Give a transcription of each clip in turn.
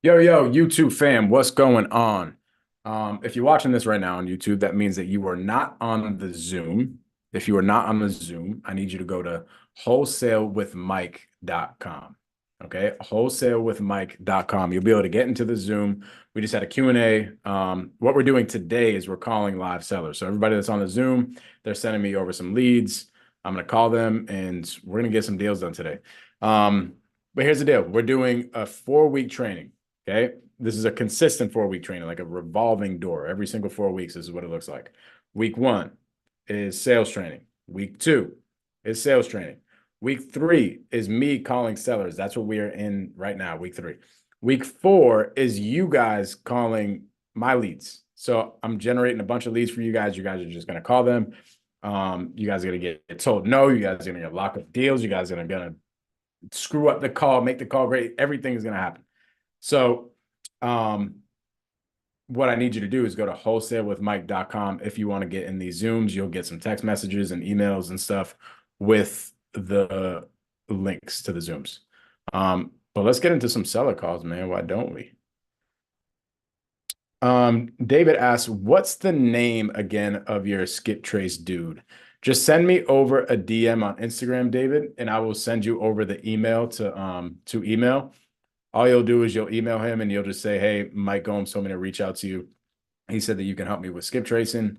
Yo, YouTube fam, what's going on? If you're watching this right now on YouTube, that means that you are not on the Zoom. If you are not on the Zoom, I need you to go to wholesalewithmike.com. Okay, wholesalewithmike.com. You'll be able to get into the Zoom. We just had a Q&A. What we're doing today is we're calling live sellers. So everybody that's on the Zoom, they're sending me over some leads. I'm going to call them and we're going to get some deals done today. But here's the deal. We're doing a 4-week training. Okay. This is a consistent 4-week training, like a revolving door. Every single 4 weeks, this is what it looks like. Week 1 is sales training. Week 2 is sales training. Week 3 is me calling sellers. That's what we are in right now, week 3. Week 4 is you guys calling my leads. So I'm generating a bunch of leads for you guys. You guys are just going to call them. You guys are going to get told no. You guys are going to get lock up deals. You guys are going to screw up the call, make the call great. Everything is going to happen. So, what I need you to do is go to wholesalewithmike.com. If you want to get in these Zooms, you'll get some text messages and emails and stuff with the links to the Zooms. But let's get into some seller calls, man. Why don't we? David asks, what's the name again of your skip trace dude? Just send me over a DM on Instagram, David, and I will send you over the email to email. All you'll do is you'll email him and you'll just say, hey, Mike Gomes told me to reach out to you. He said that you can help me with skip tracing.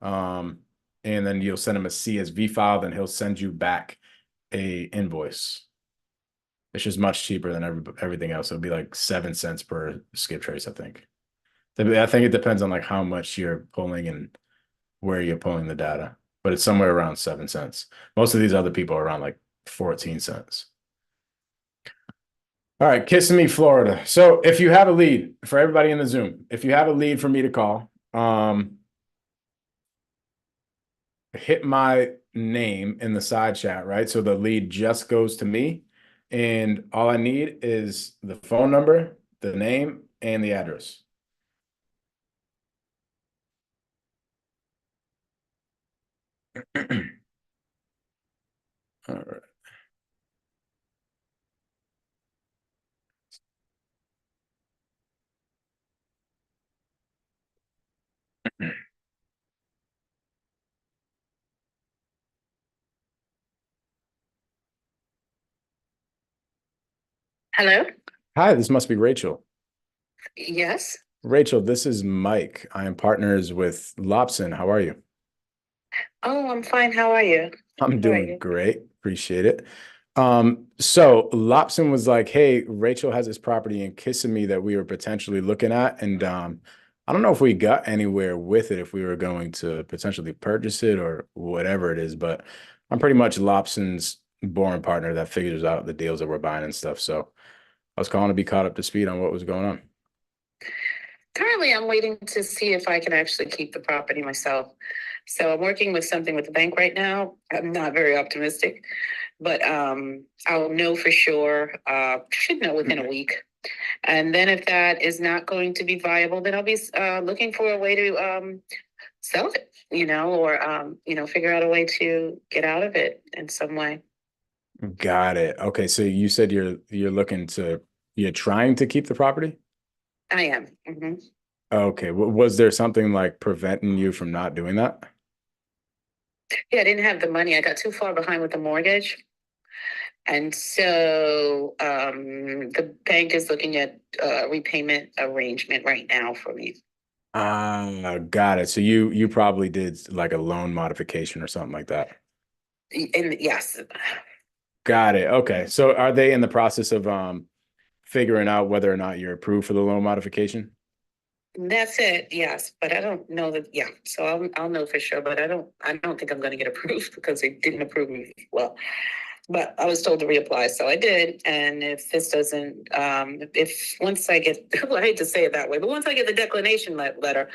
And then you'll send him a CSV file, then he'll send you back a invoice. It's just much cheaper than everything else. It'll be like 7 cents per skip trace, I think. I think it depends on like how much you're pulling and where you're pulling the data, but it's somewhere around 7 cents. Most of these other people are around like 14 cents. All right, Kissimmee, Florida. So if you have a lead for everybody in the Zoom, if you have a lead for me to call, hit my name in the side chat, right? So the lead just goes to me. And all I need is the phone number, the name, and the address. All right. Hello? Hi, this must be Rachel. Yes. Rachel, this is Mike. I am partners with Lobson. How are you? Oh, I'm fine. How are you? I'm How are doing you? great. Appreciate it. So Lobson was like, hey, Rachel has this property in Kissimmee that we were potentially looking at. And I don't know if we got anywhere with it, if we were going to potentially purchase it or whatever it is, but I'm pretty much Lobson's boring partner that figures out the deals that we're buying and stuff. So I was calling to be caught up to speed on what was going on. Currently, I'm waiting to see if I can actually keep the property myself. So I'm working with something with the bank right now. I'm not very optimistic, but I'll know for sure. Should know within a week. And then if that is not going to be viable, then I'll be looking for a way to sell it, or figure out a way to get out of it in some way. Got it. Okay, so you said you're trying to keep the property? I am. Okay. Was there something like preventing you from not doing that? Yeah, I didn't have the money. I got too far behind with the mortgage. And so the bank is looking at repayment arrangement right now for me. Got it. So you probably did like a loan modification or something like that. And yes, Got it. Okay. So are they in the process of figuring out whether or not you're approved for the loan modification? that's it. Yes, but I don't know that. Yeah, so I'll know for sure. But I don't think I'm going to get approved because they didn't approve me. Well, but I was told to reapply, so I did. And if this doesn't, if once I get, well, I hate to say it that way, but once I get the declination letter,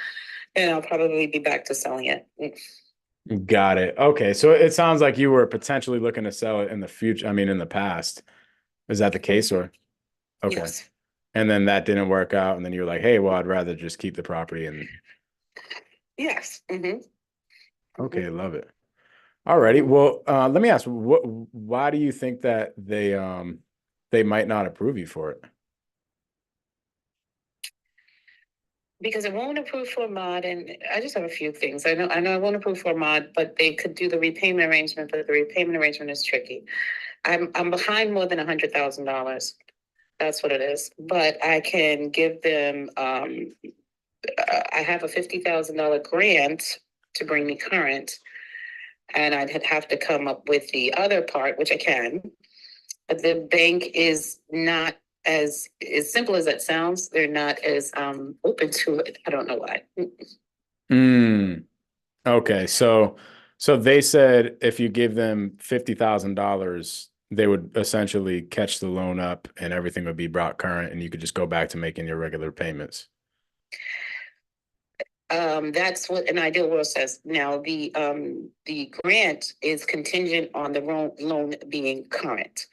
then I'll probably be back to selling it. Got it. Okay. So it sounds like you were potentially looking to sell it in the future. I mean, in the past. Is that the case or? Okay. Yes. And then that didn't work out. And then you were like, hey, well, I'd rather just keep the property. And Yes. okay, love it. Alrighty. Well, let me ask, why do you think that they might not approve you for it? because it won't approve for a mod, and I just have a few things. I know it won't approve for a mod, but they could do the repayment arrangement, but the repayment arrangement is tricky. I'm behind more than $100,000. That's what it is. But I can give them I have a $50,000 grant to bring me current, and I'd have to come up with the other part, which I can. But the bank is not as simple as that sounds. They're not as open to it. I don't know why. Mm, okay, so they said if you give them $50,000, they would essentially catch the loan up and everything would be brought current and you could just go back to making your regular payments. That's what an ideal world says. Now, the grant is contingent on the loan being current,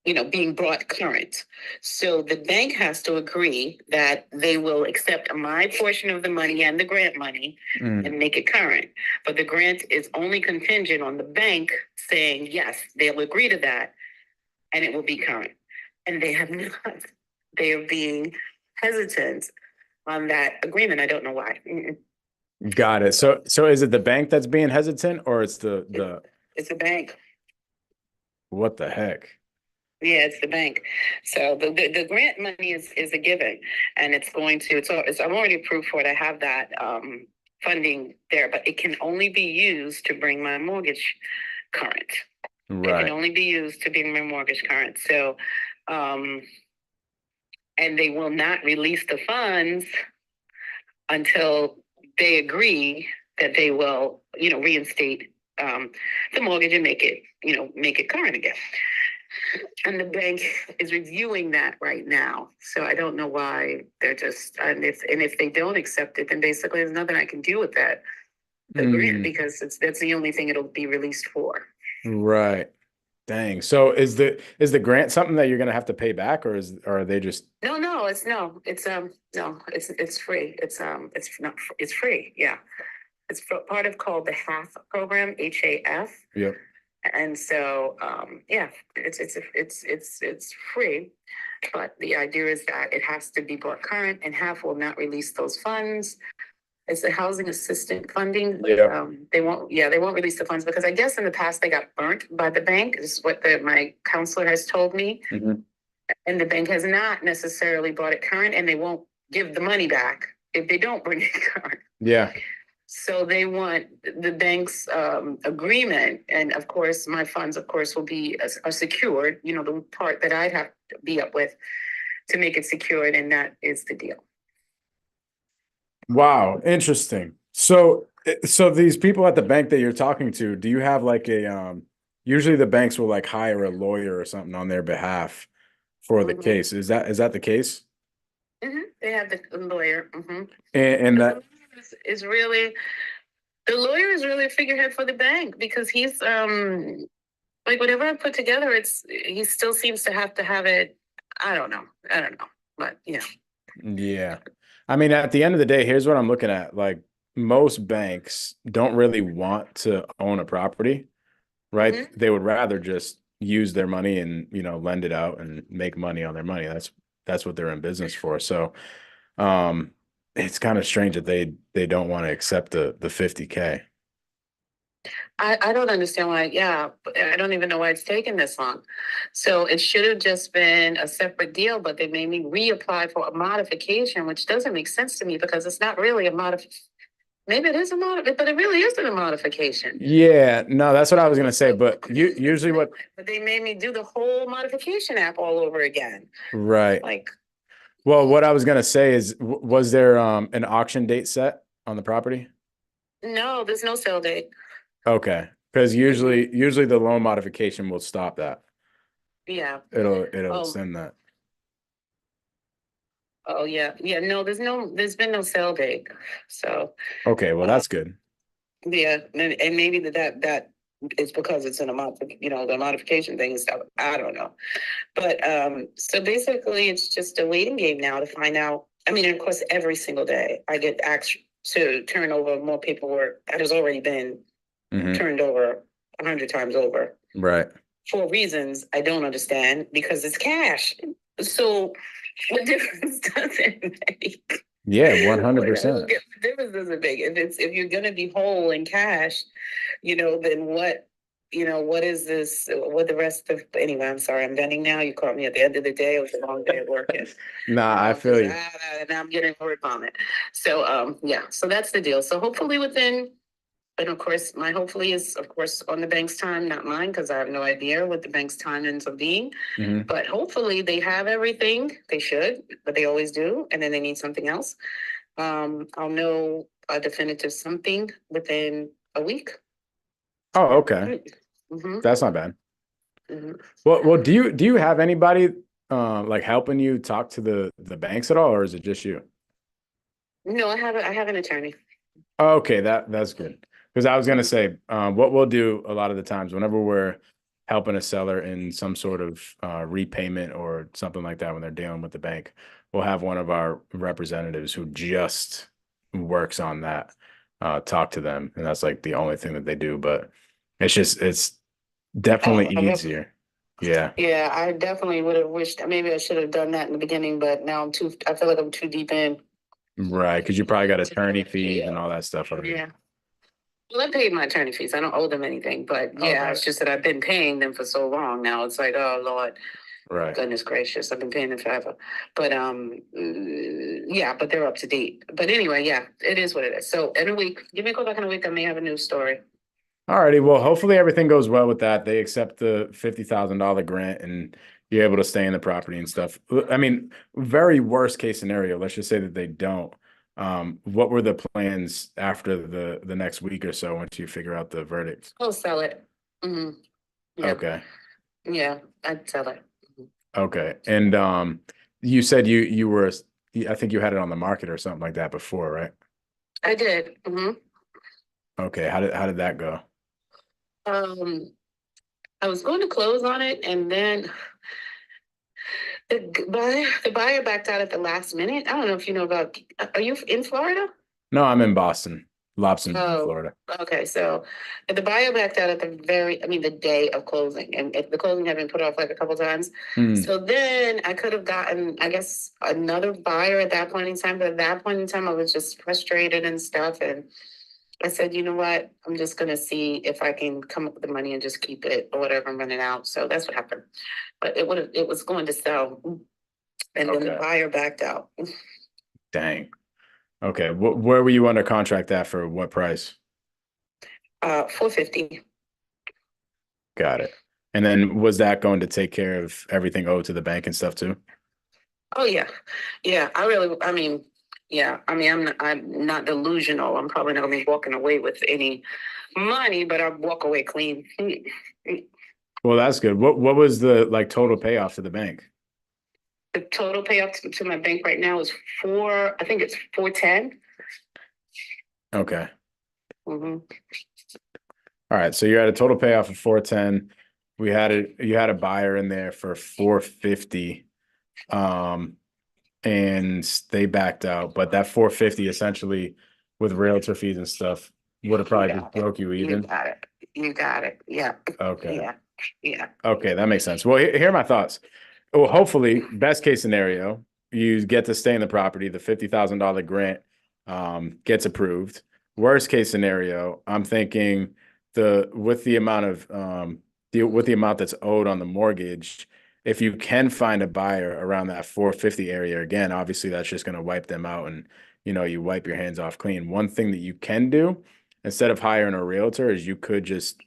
being brought current. So the bank has to agree that they will accept my portion of the money and the grant money and make it current. But the grant is only contingent on the bank saying, yes, they'll agree to that and it will be current. And they have not. They are being hesitant on that agreement. I don't know why. Got it. So is it the bank that's being hesitant or it's the It's a bank. what the heck? Yeah, it's the bank. So the grant money is a given, and I'm already approved for it. I have that funding there, but it can only be used to bring my mortgage current. It can only be used to bring my mortgage current. So, and they will not release the funds until they agree that they will, reinstate the mortgage and make it current again. And the bank is reviewing that right now. So I don't know why they're just, and if they don't accept it, then basically there's nothing I can do with that grant because that's the only thing it'll be released for. Right. Dang. So is the grant something that you're gonna have to pay back or are they just No, it's free. It's free. Yeah. It's part of called the HAF program, HAF. Yep. And so, yeah, it's free, but the idea is that it has to be brought current, and HAF will not release those funds. It's the housing assistant funding. Yeah. They won't release the funds because I guess in the past they got burnt by the bank, is what my counselor has told me. Mhm. And the bank has not necessarily brought it current, and they won't give the money back if they don't bring it current. Yeah. So they want the bank's agreement, and of course, my funds, of course, will be are secured. The part that I'd have to be up with to make it secured, and that is the deal. Wow, interesting. So these people at the bank that you're talking to, do you have like usually the banks will like hire a lawyer or something on their behalf for the case. Is that the case? They have the lawyer. And that The lawyer is really a figurehead for the bank because he's like whatever I put together, he still seems to have it. I don't know, but yeah. Yeah. I mean, at the end of the day, here's what I'm looking at. Like most banks don't really want to own a property, right? They would rather just use their money and, lend it out and make money on their money. That's what they're in business for. So, it's kind of strange that they don't want to accept the 50K. I don't understand why. Yeah, I don't even know why it's taken this long. So it should have just been a separate deal, but they made me reapply for a modification, which doesn't make sense to me because it's not really a modification. Maybe it is a modification, but it really isn't a modification. Yeah, no, that's what I was gonna say. But usually what? But they made me do the whole modification app all over again. Right. Like, well, what I was gonna say is, was there an auction date set on the property? no, there's no sale date. Okay, because usually the loan modification will stop that. Yeah. It'll send that. Oh yeah, no, there's been no sale date. So okay, well that's good. Yeah, and maybe that is because it's in the modification thing and stuff. I don't know, but so basically, it's just a waiting game now to find out. I mean, of course, every single day I get asked to turn over more paperwork that has already been turned over 100 times over. Right. For reasons I don't understand because it's cash. So what difference does it make? Yeah, one hundred Well, I don't percent. get the difference doesn't make. If you're gonna be whole in cash, then what, what is this? What the rest of? Anyway, I'm sorry, I'm venting now. You caught me at the end of the day. It was a long day at work, and Nah, I I'm just feel you. now I'm getting word vomit. So yeah, so that's the deal. So hopefully within. And of course, my hopefully is, of course, on the bank's time, not mine, because I have no idea what the bank's time ends up being. Mhm. But hopefully they have everything. They should, but they always do. And then they need something else. I'll know a definitive something within a week. Oh, okay. Mm-hmm, That's not bad. mm-hmm. Well, do you have anybody like helping you talk to the banks at all, or is it just you? No, I have an attorney. Okay, that's good. Because I was gonna say, what we'll do a lot of the times whenever we're helping a seller in some sort of repayment or something like that when they're dealing with the bank, we'll have one of our representatives who just works on that, talk to them, and that's like the only thing that they do. But it's definitely Oh, easier. Yeah, yeah, I definitely would have wished maybe I should have done that in the beginning, but now I feel like I'm too deep in. right. Because you probably got To do attorney it. fees and Yeah. all that stuff already. Yeah. Well, I paid my attorney fees. I don't owe them anything, but Oh, yeah, got it's it. just that I've been paying them for so long now. It's like, oh Lord, Right. goodness gracious, I've been paying them forever. But yeah, but they're up to date. But anyway, yeah, it is what it is. So in a week, give me a call back in a week. I may have a news story. Alrighty, well, hopefully everything goes well with that. They accept the $50,000 grant and you're able to stay in the property and stuff. I mean, very worst case scenario, let's just say that they don't. What were the plans after the next week or so once you figure out the verdict? I'll sell it. Hmm. Yeah, Okay. yeah, I'd sell it. Okay. And you said you were, I think you had it on the market or something like that before, right? I did. Hmm. Okay. How did that go? Um, I was going to close on it, and then the buyer backed out at the last minute. I don't know if you know about. Are you in Florida? No, I'm in Boston, Lobson, Oh, Florida. okay. So the buyer backed out at the day of closing, and the closing had been put off like a couple times. Hmm. So then I could have gotten, I guess, another buyer at that point in time. But at that point in time, I was just frustrated and stuff, and I said, you know what? I'm just gonna see if I can come up with the money and just keep it or whatever and run it out. So that's what happened. But it was going to sell, and then the Okay. buyer backed out. Dang. Okay. Where were you under contract at for what price? 450. Got it. And then was that going to take care of everything owed to the bank and stuff too? Oh yeah, yeah. I mean, yeah. I mean, I'm not delusional. I'm probably not gonna be walking away with any money, but I'll walk away clean. Well, that's good. What was the like total payoff to the bank? The total payoff to my bank right now is I think it's 410. Okay. Mm-hmm. All right. So you're at a total payoff of 410. You had a buyer in there for 450. Um, and they backed out, but that 450 essentially with realtor fees and stuff would have probably just broke you You even. got it. You got it. Yeah. Okay. Yeah. Yeah. Okay, that makes sense. Well, here are my thoughts. Well, hopefully, best case scenario, you get to stay in the property. The $50,000 grant gets approved. Worst case scenario, I'm thinking with the amount of with the amount that's owed on the mortgage, if you can find a buyer around that 450 area again, obviously that's just going to wipe them out and you wipe your hands off clean. One thing that you can do instead of hiring a realtor is you could just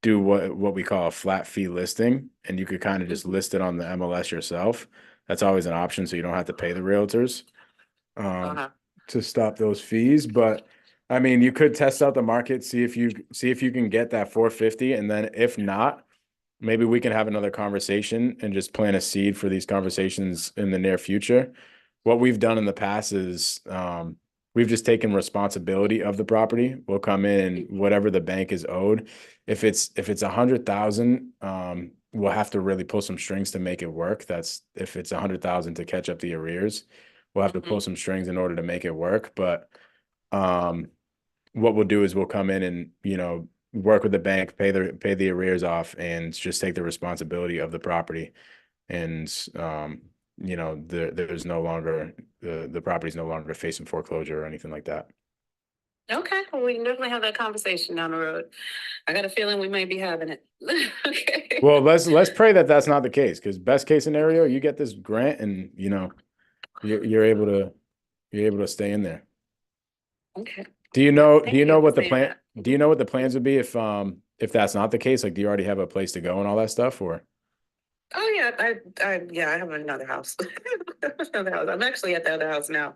do what we call a flat fee listing, and you could kind of just list it on the MLS yourself. That's always an option, so you don't have to pay the realtors um, Uh-huh. to stop those fees. But I mean, you could test out the market, see if you can get that 450, and then if not, maybe we can have another conversation and just plant a seed for these conversations in the near future. What we've done in the past is we've just taken responsibility of the property. We'll come in and whatever the bank is owed. If it's 100,000, we'll have to really pull some strings to make it work. That's if it's 100,000 to catch up the arrears, we'll have to pull some strings in order to make it work. But um, what we'll do is we'll come in and work with the bank, pay the arrears off, and just take the responsibility of the property. And you know, there's no longer the property's no longer facing foreclosure or anything like that. Okay, well, we can definitely have that conversation down the road. I got a feeling we might be having it. Okay. Well, let's pray that that's not the case, because best case scenario, you get this grant and you know you're able to stay in there. Okay. Do you Yeah, know thank you for what the saying plan that. do you know what the plans would be if that's not the case? Like, do you already have a place to go and all that stuff, or? Oh yeah, I have another house. Another house. I'm actually at the other house now,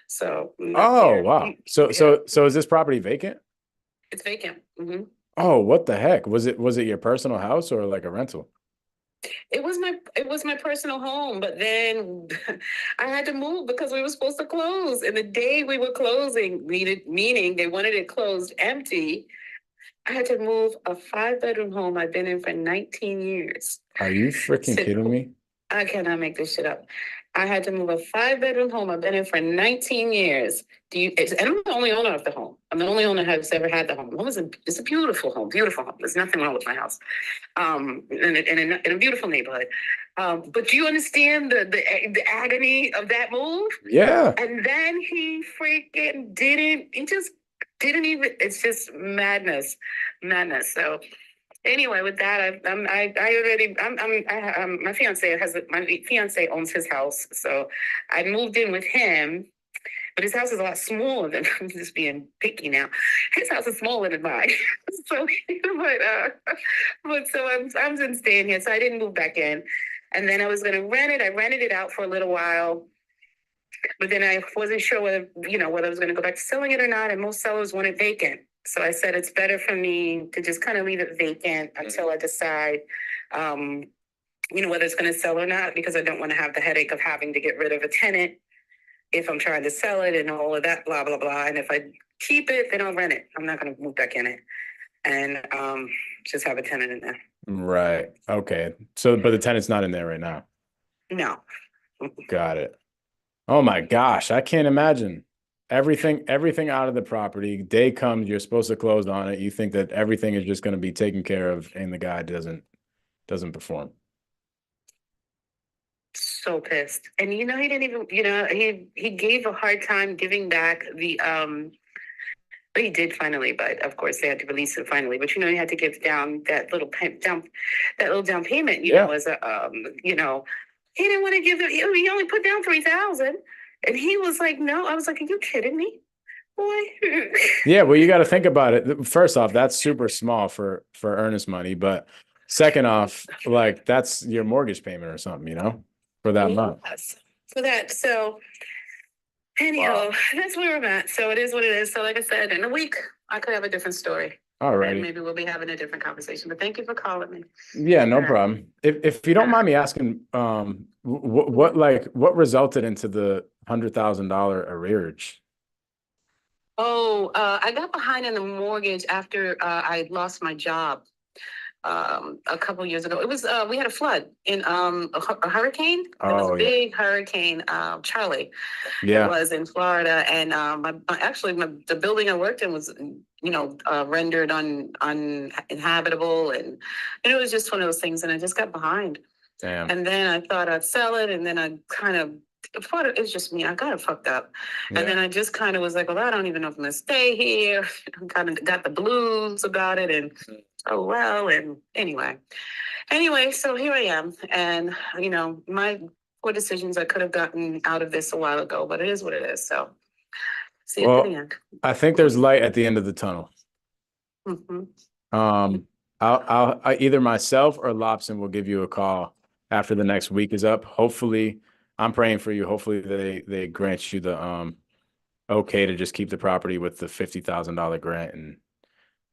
so I'm not Oh, there. wow. So Yeah, is this property vacant? it's vacant. Oh, what the heck? Was it your personal house or like a rental? It was my personal home, but then I had to move because we were supposed to close. And the day we were closing, meaning they wanted it closed empty, I had to move a 5-bedroom home I've been in for 19 years. Are you freaking kidding me? I cannot make this shit up. I had to move a 5-bedroom home I've been in for 19 years. And I'm the only owner of the home. I'm the only owner who's ever had the home. The home it's a beautiful home, beautiful home. There's nothing wrong with my house. In a beautiful neighborhood. But do you understand the agony of that move? Yeah. And then he just didn't even, it's just madness. So anyway, with that, my fiance owns his house, so I moved in with him. But his house is a lot smaller than I'm just being picky now. His house is smaller than mine, so but so I'm just staying here. So I didn't move back in, and then I was going to rent it. I rented it out for a little while, but then I wasn't sure whether I was going to go back to selling it or not. And most sellers want it vacant. So I said it's better for me to just kind of leave it vacant until I decide, whether it's going to sell or not, because I don't want to have the headache of having to get rid of a tenant if I'm trying to sell it and all of that, blah, blah, blah. And if I keep it, then I'll rent it. I'm not going to move back in it and just have a tenant in there. Right. Okay. So, but the tenant's not in there right now. No. Got it. Oh my gosh, I can't imagine. Everything out of the property. Day comes, you're supposed to close on it. You think that everything is just going to be taken care of, and the guy doesn't perform. So pissed. And he didn't even, he gave a hard time giving back the he did finally, but of course they had to release it finally. But he had to give down that little down payment, as a he didn't want to give it. He only put down 3,000, and he was like, "No." I was like, "Are you kidding me, boy?" Yeah, well, you got to think about it. First off, that's super small for earnest money, but second off, like that's your mortgage payment or something, for that month. Yes. For that, so. Anyhow, That's where I'm at. So it is what it is. So like I said, in a week, I could have a different story. All right. Maybe we'll be having a different conversation. But thank you for calling me. Yeah, no problem. If you don't mind me asking, what resulted into the $100,000 arrearage? Oh, I got behind in the mortgage after I lost my job a couple years ago. It was we had a flood in a hurricane. It was a big hurricane, Charlie. Yeah. It was in Florida, and the building I worked in was rendered uninhabitable, and it was just one of those things. And I just got behind. Damn. And then I thought I'd sell it, and then I kind of thought it's just me. I got it fucked up. Yeah. And then I just kind of was like, well, I don't even know if I'm gonna stay here. I kind of got the blues about it, and oh well. And anyway, so here I am, and my poor decisions, I could have gotten out of this a while ago, but it is what it is. So see you at the end. I think there's light at the end of the tunnel. Mm-hmm. I'll either myself or Lobson will give you a call after the next week is up. Hopefully, I'm praying for you. Hopefully they grant you the okay to just keep the property with the $50,000 grant, and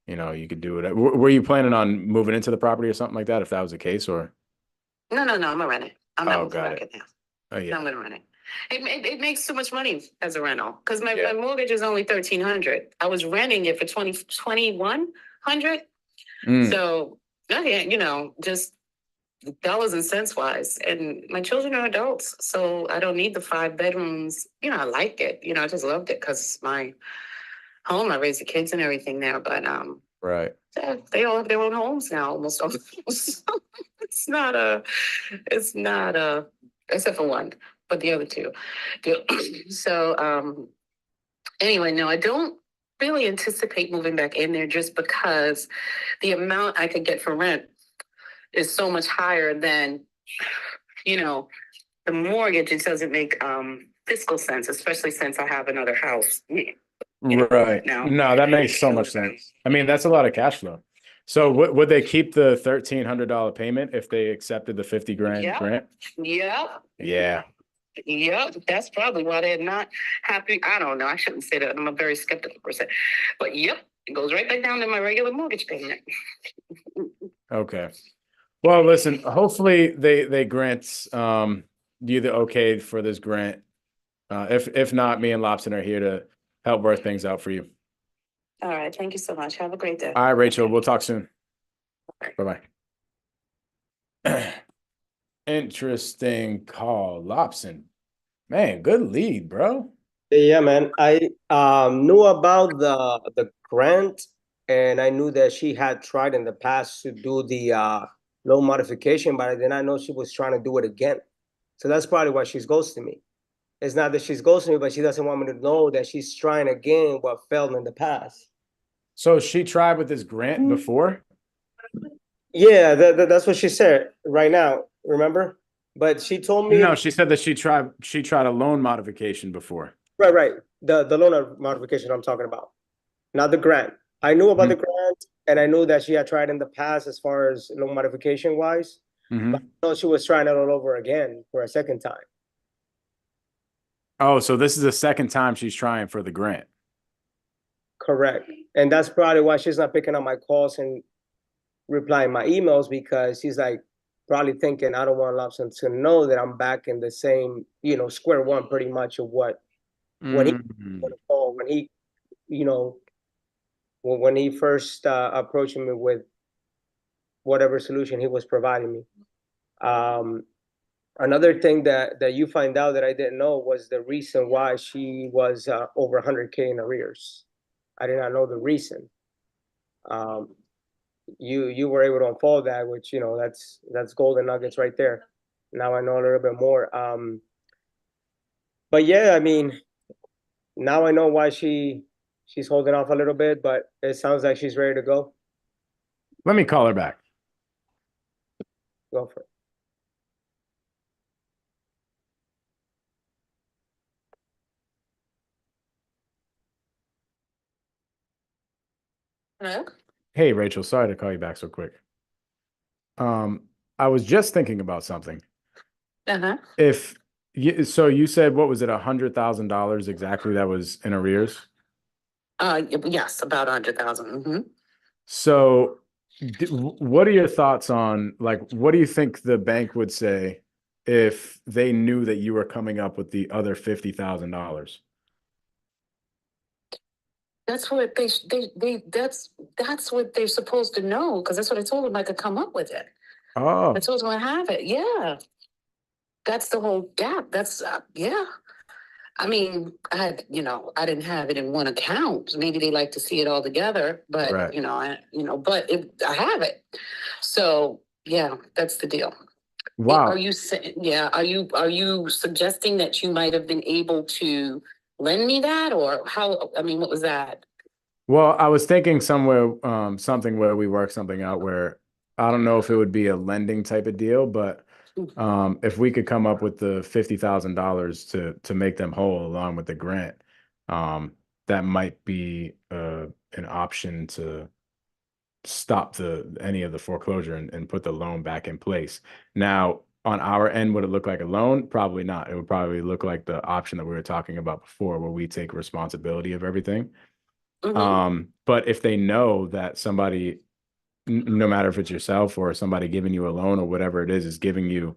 you could do it. Were you planning on moving into the property or something like that if that was the case, or? No, I'm gonna rent it. I'm not moving back it now. Oh yeah. I'm gonna rent it. It makes too much money as a rental because my mortgage is only $1,300. I was renting it for $2,100. So just dollars and cents wise. And my children are adults, so I don't need the 5 bedrooms. I like it. I just loved it because it's my home. I raise the kids and everything there, but right. They all have their own homes now, almost all. It's not a except for one, but the other two do. So, anyway, no, I don't really anticipate moving back in there just because the amount I could get for rent is so much higher than, you know, the mortgage. It doesn't make fiscal sense, especially since I have another house. Right. Now. No, that makes so much sense. I mean, that's a lot of cash flow. So would they keep the $1,300 payment if they accepted the 50 grand Yep. grant? Yep. Yeah. Yep. That's probably why they're not happy. I don't know. I shouldn't say that. I'm a very skeptical person. But yep, it goes right back down to my regular mortgage payment. Okay. Well, listen, hopefully they grant you the okay for this grant. If not, me and Lobson are here to help work things out for you. All right. Thank you so much. Have a great day. All right, Rachel, we'll talk soon. Okay. Bye-bye. Interesting call, Lobson. Man, good lead, bro. Yeah, man. I knew about the grant, and I knew that she had tried in the past to do the loan modification, but I did not know she was trying to do it again. So that's probably why she's ghosting me. It's not that she's ghosting me, but she doesn't want me to know that she's trying again what failed in the past. So she tried with this grant before? Yeah, that's what she said right now. Remember? But she told me No, she said that she tried a loan modification before. right. The loan modification I'm talking about, not the grant. I knew about the grant, and I knew that she had tried in the past as far as loan modification wise. But I know she was trying it all over again for a second time. Oh, so this is the second time she's trying for the grant. Correct. And that's probably why she's not picking up my calls and replying my emails, because she's like probably thinking I don't want Lobson to know that I'm back in the same, square one pretty much of when he when he first approached me with whatever solution he was providing me. Another thing that you find out that I didn't know was the reason why she was over 100K in arrears. I did not know the reason. You were able to unfold that, which that's golden nuggets right there. Now I know a little bit more. But yeah, I mean, now I know why she's holding off a little bit, but it sounds like she's ready to go. Let me call her back. Go for it. Hello? Hey, Rachel, sorry to call you back so quick. I was just thinking about something. So you said, what was it, $100,000 exactly that was in arrears? Yes, about 100,000. So what are your thoughts on, like, what do you think the bank would say if they knew that you were coming up with the other $50,000? That's what that's what they're supposed to know, because that's what I told them I could come up with it. Oh, I told them I have it. Yeah. That's the whole gap. That's yeah. I mean, I didn't have it in one account. Maybe they like to see it all together, but right. I have it. So yeah, that's the deal. Wow. Are you suggesting that you might have been able to lend me that, or how? I mean, what was that? Well, I was thinking somewhere, something where we work something out where I don't know if it would be a lending type of deal, but if we could come up with the $50,000 to make them whole along with the grant, that might be an option to stop any of the foreclosure and put the loan back in place. Now, on our end, would it look like a loan? Probably not. It would probably look like the option that we were talking about before, where we take responsibility of everything. But if they know that somebody, no matter if it's yourself or somebody giving you a loan or whatever it is giving you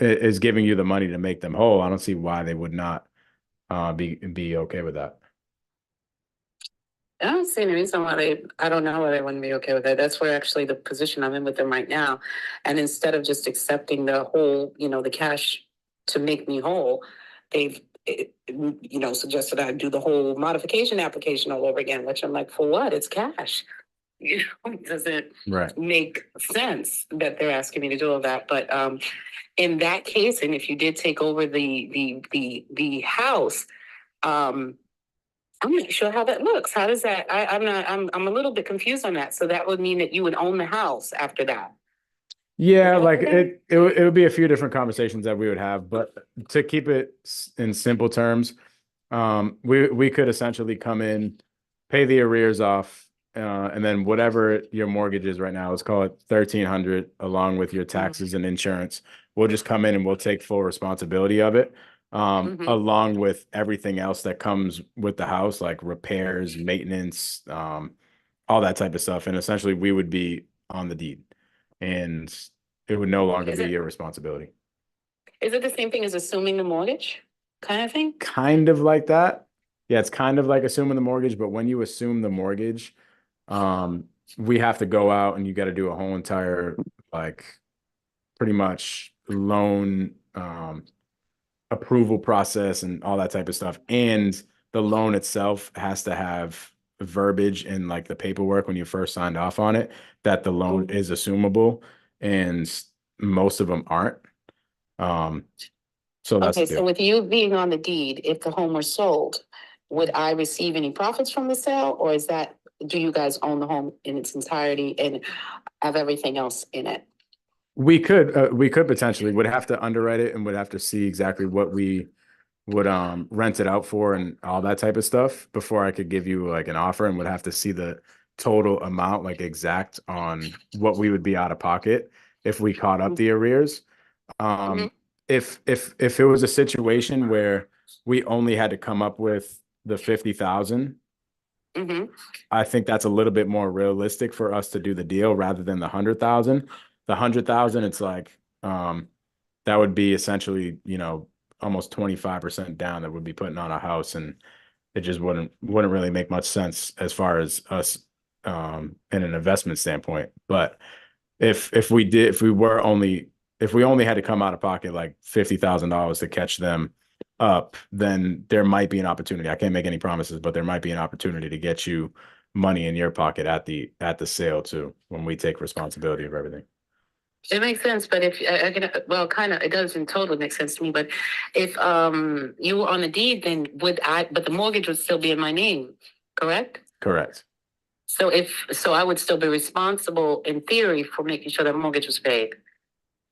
the money to make them whole, I don't see why they would not be okay with that. I don't see any reason why I don't know why they wouldn't be okay with that. That's where actually the position I'm in with them right now. And instead of just accepting the whole, the cash to make me whole, they've, suggested I do the whole modification application all over again, which I'm like, for what? It's cash. it doesn't Right. make sense that they're asking me to do all that. But in that case, and if you did take over the house, I'm not sure how that looks. How does that? I'm a little bit confused on that. So that would mean that you would own the house after that. Yeah, Is that like okay? it would be a few different conversations that we would have, but to keep it in simple terms, we could essentially come in, pay the arrears off, and then whatever your mortgage is right now, let's call it 1,300, along with your taxes and insurance. We'll just come in and we'll take full responsibility of it, Mhm. along with everything else that comes with the house, like repairs, maintenance, all that type of stuff. And essentially, we would be on the deed, and it would no longer Is be it your responsibility. is it the same thing as assuming the mortgage kind of thing? Kind of like that. Yeah, it's kind of like assuming the mortgage, but when you assume the mortgage, um, we have to go out and you got to do a whole entire, like, pretty much loan approval process and all that type of stuff. And the loan itself has to have verbiage in like the paperwork when you first signed off on it that the loan is assumable, and most of them aren't. Um, so that's Okay, the so deal. with you being on the deed, if the home were sold, would I receive any profits from the sale, or is that, do you guys own the home in its entirety and have everything else in it? We could potentially would have to underwrite it and would have to see exactly what we would rent it out for and all that type of stuff before I could give you like an offer, and would have to see the total amount, like exact on what we would be out of pocket if we caught up the arrears. Mhm. Um, if it was a situation where we only had to come up with the 50,000, Mm-hmm. I think that's a little bit more realistic for us to do the deal rather than the 100,000. The 100,000, it's like that would be essentially, almost 25% down that would be putting on a house, and it just wouldn't really make much sense as far as us in an investment standpoint. But if we only had to come out of pocket like $50,000 to catch them up, then there might be an opportunity. I can't make any promises, but there might be an opportunity to get you money in your pocket at the sale too, when we take responsibility of everything. It makes sense, but if I can, well, kind of, it doesn't totally make sense to me. But if you were on the deed, then would I? But the mortgage would still be in my name, correct? Correct. So I would still be responsible in theory for making sure that mortgage was paid.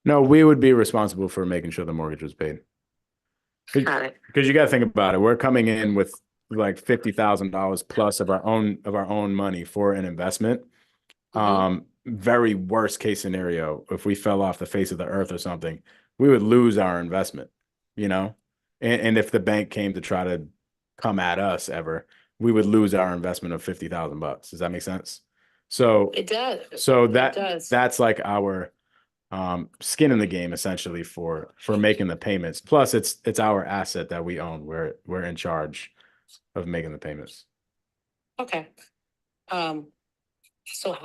No, we would be responsible for making sure the mortgage was paid. Got it. Because you got to think about it. We're coming in with like $50,000 plus of our own money for an investment. Very worst case scenario, if we fell off the face of the earth or something, we would lose our investment, you know? And if the bank came to try to come at us ever, we would lose our investment of $50,000. Does that make sense? So It does. so It that does. that's like our skin in the game essentially for making the payments. Plus it's our asset that we own. We're in charge of making the payments. Okay. So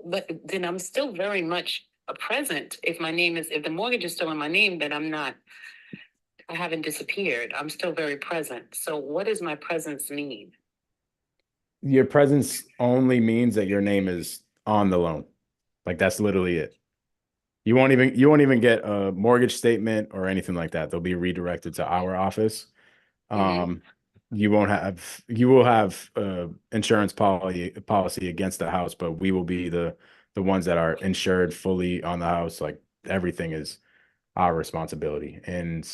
but then I'm still very much a present. If the mortgage is still in my name, then I haven't disappeared. I'm still very present. So what does my presence mean? Your presence only means that your name is on the loan. Like that's literally it. You won't even get a mortgage statement or anything like that. They'll be redirected to our office. Mhm. You will have insurance policy against the house, but we will be the ones that are insured fully on the house. Like everything is our responsibility. And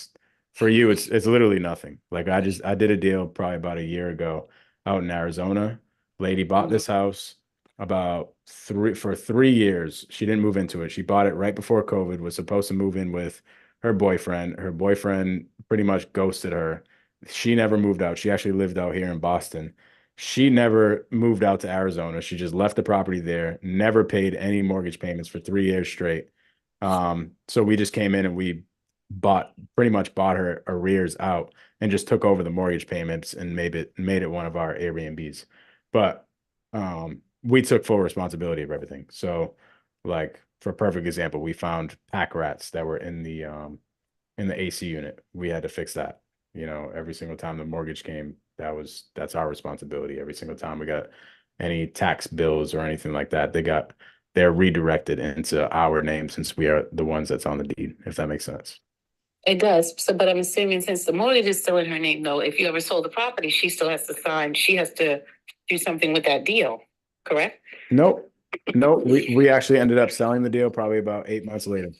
for you, it's literally nothing. Like I did a deal probably about a year ago out in Arizona. Lady bought this house for 3 years. She didn't move into it. She bought it right before COVID, was supposed to move in with her boyfriend. Her boyfriend pretty much ghosted her. She never moved out. She actually lived out here in Boston. She never moved out to Arizona. She just left the property there, never paid any mortgage payments for 3 years straight. So we just came in and we pretty much bought her arrears out and just took over the mortgage payments and made it one of our Airbnbs. But we took full responsibility of everything. So like for a perfect example, we found pack rats that were in the AC unit. We had to fix that. Every single time the mortgage came, that's our responsibility. Every single time we got any tax bills or anything like that. They're redirected into our name since we are the ones that's on the deed, if that makes sense. It does. So, but I'm assuming since the mortgage is still in her name, though, if you ever sold the property, she still has to sign, she has to do something with that deal, correct? Nope. Nope. We actually ended up selling the deal probably about 8 months later.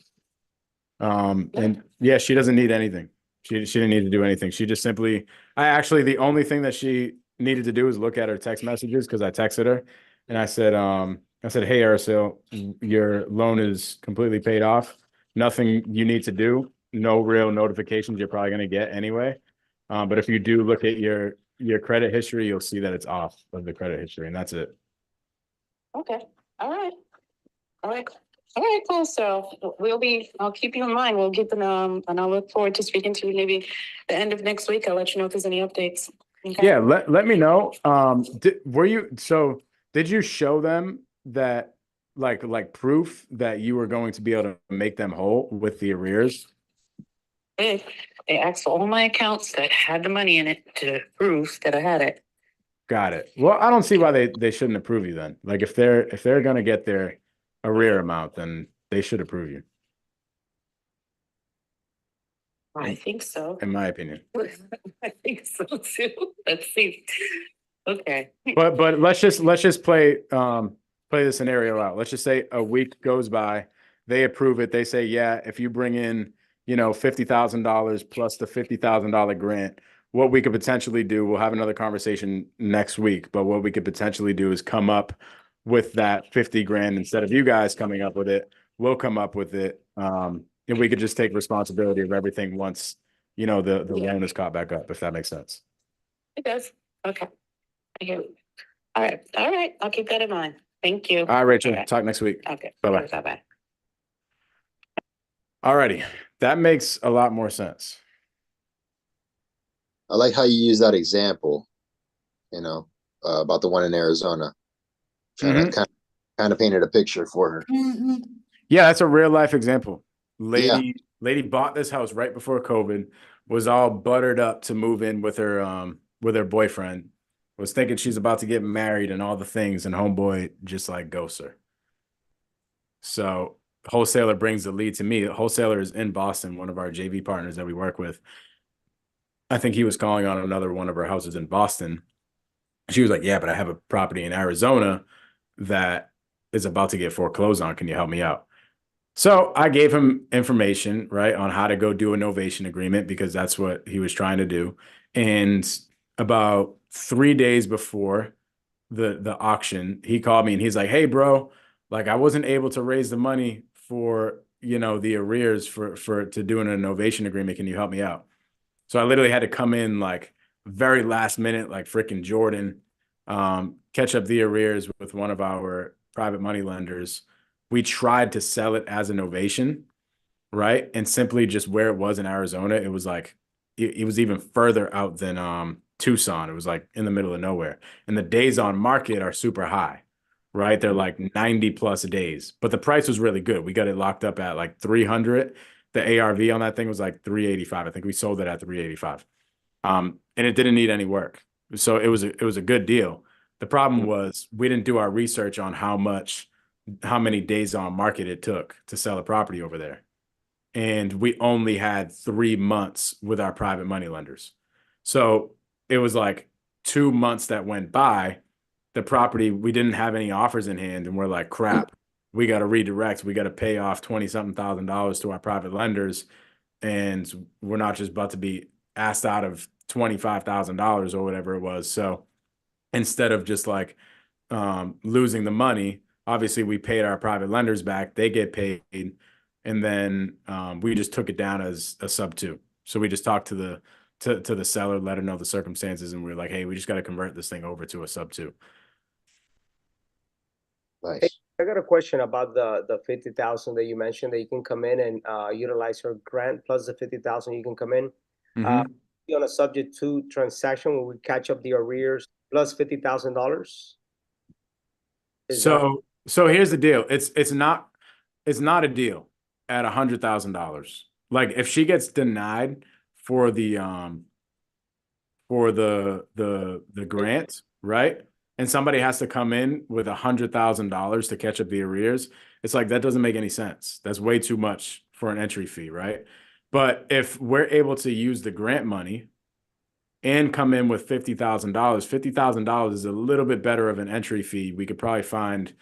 And yeah, she doesn't need anything. She didn't need to do anything. She just simply, the only thing that she needed to do is look at her text messages because I texted her and I said, hey, Araceli, your loan is completely paid off. Nothing you need to do. No real notifications you're probably going to get anyway. But if you do look at your credit history, you'll see that it's off of the credit history, and that's it. Okay, all right. All right, all right, cool. So I'll keep you in mind. We'll get them, and I'll look forward to speaking to you maybe the end of next week. I'll let you know if there's any updates. Okay? Yeah, let me know. Did you show them that like proof that you were going to be able to make them whole with the arrears? They asked for all my accounts that had the money in it to prove that I had it. Got it. Well, I don't see why they shouldn't approve you then. Like if they're gonna get their arrear amount, then they should approve you, I think so. in my opinion. I think so too. Let's see. Okay. But let's just play the scenario out. Let's just say a week goes by, they approve it, they say, yeah, if you bring in, $50,000 plus the $50,000 grant, what we could potentially do, we'll have another conversation next week, but what we could potentially do is come up with that 50 grand instead of you guys coming up with it. We'll come up with it. And we could just take responsibility of everything once, the loan is caught back up, if that makes sense. It does. Okay. I hear you. All right. All right. I'll keep that in mind. Thank you. All right, Rachel, All right. talk next week. Okay. Bye-bye. Bye-bye. All righty. That makes a lot more sense. I like how you use that example, about the one in Arizona. Kind of painted a picture for her. Yeah, that's a real life example. Yeah. Lady bought this house right before COVID, was all buttered up to move in with her boyfriend, was thinking she's about to get married and all the things, and homeboy just like ghosts her. So wholesaler brings the lead to me. Wholesaler is in Boston, one of our JV partners that we work with. I think he was calling on another one of our houses in Boston. She was like, yeah, but I have a property in Arizona that is about to get foreclosed on. Can you help me out? So I gave him information, right, on how to go do a novation agreement because that's what he was trying to do. And about 3 days before the auction, he called me and he's like, hey, bro, like I wasn't able to raise the money for, the arrears for to doing a novation agreement. Can you help me out? So I literally had to come in like very last minute, like freaking Jordan, catch up the arrears with one of our private money lenders. We tried to sell it as a novation, right? And simply just where it was in Arizona, it was like, it was even further out than Tucson. It was like in the middle of nowhere. And the days on market are super high, right? They're like 90 plus days, but the price was really good. We got it locked up at like 300. The ARV on that thing was like 385. I think we sold it at 385. And it didn't need any work. So it was a good deal. The problem was we didn't do our research on how many days on market it took to sell a property over there. And we only had 3 months with our private money lenders. So it was like 2 months that went by, the property, we didn't have any offers in hand. And we're like, crap, we got to redirect. We got to pay off $20-something thousand to our private lenders. And we're not just about to be asked out of $25,000 or whatever it was. So instead of just like losing the money, obviously we paid our private lenders back, they get paid, and then we just took it down as a sub 2. So we just talked to the seller, let her know the circumstances, and we were like, hey, we just got to convert this thing over to a sub 2. Nice. Hey, I got a question about the 50,000 that you mentioned that you can come in and utilize your grant plus the 50,000 you can come in. On a subject to transaction where we catch up the arrears plus $50,000. So here's the deal. It's not a deal at $100,000. Like if she gets denied for the grant, right? and somebody has to come in with $100,000 to catch up the arrears, it's like that doesn't make any sense. That's way too much for an entry fee, right? But if we're able to use the grant money and come in with $50,000 is a little bit better of an entry fee. We could probably find,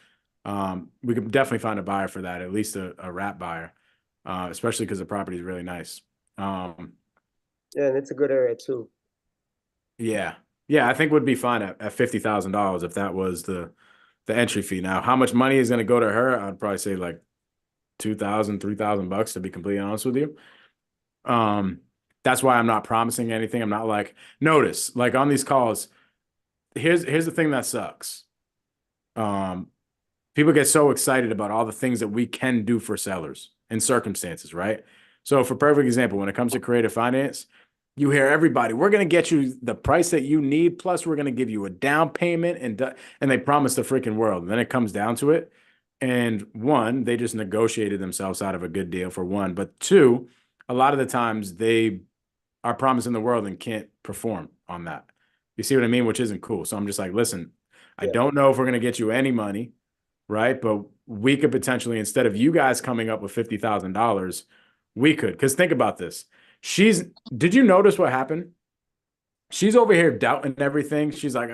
we could definitely find a buyer for that, at least a wrap buyer, especially because the property is really nice. Yeah, and it's a good area too. Yeah. Yeah, I think would be fine at $50,000 if that was the entry fee. Now, how much money is going to go to her? I'd probably say like 2,000, 3,000 bucks, to be completely honest with you. That's why I'm not promising anything. I'm not like, notice, like on these calls, here's the thing that sucks. People get so excited about all the things that we can do for sellers in circumstances, right? So for perfect example, when it comes to creative finance, you hear everybody, we're going to get you the price that you need, plus we're going to give you a down payment, and they promise the freaking world. And then it comes down to it. And one, they just negotiated themselves out of a good deal for one. But two, a lot of the times they are promising the world and can't perform on that. You see what I mean? Which isn't cool. So I'm just like, listen, I don't know if we're going to get you any money, right? But we could potentially, instead of you guys coming up with $50,000, we could. Because think about this. Did you notice what happened? She's over here doubting everything. She's like,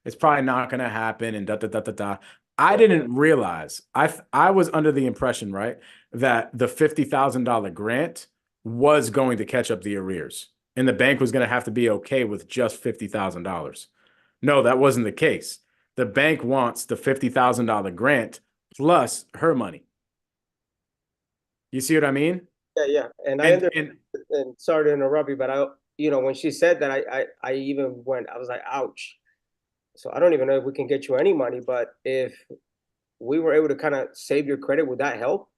it's probably not going to happen and da, da, da, da, da. I didn't realize. I was under the impression, right, that the $50,000 grant was going to catch up the arrears and the bank was going to have to be okay with just $50,000. No, that wasn't the case. The bank wants the $50,000 grant plus her money. You see what I mean? Yeah. And sorry to interrupt you, but when she said that, I even went, I was like, ouch. So I don't even know if we can get you any money, but if we were able to kind of save your credit, would that help?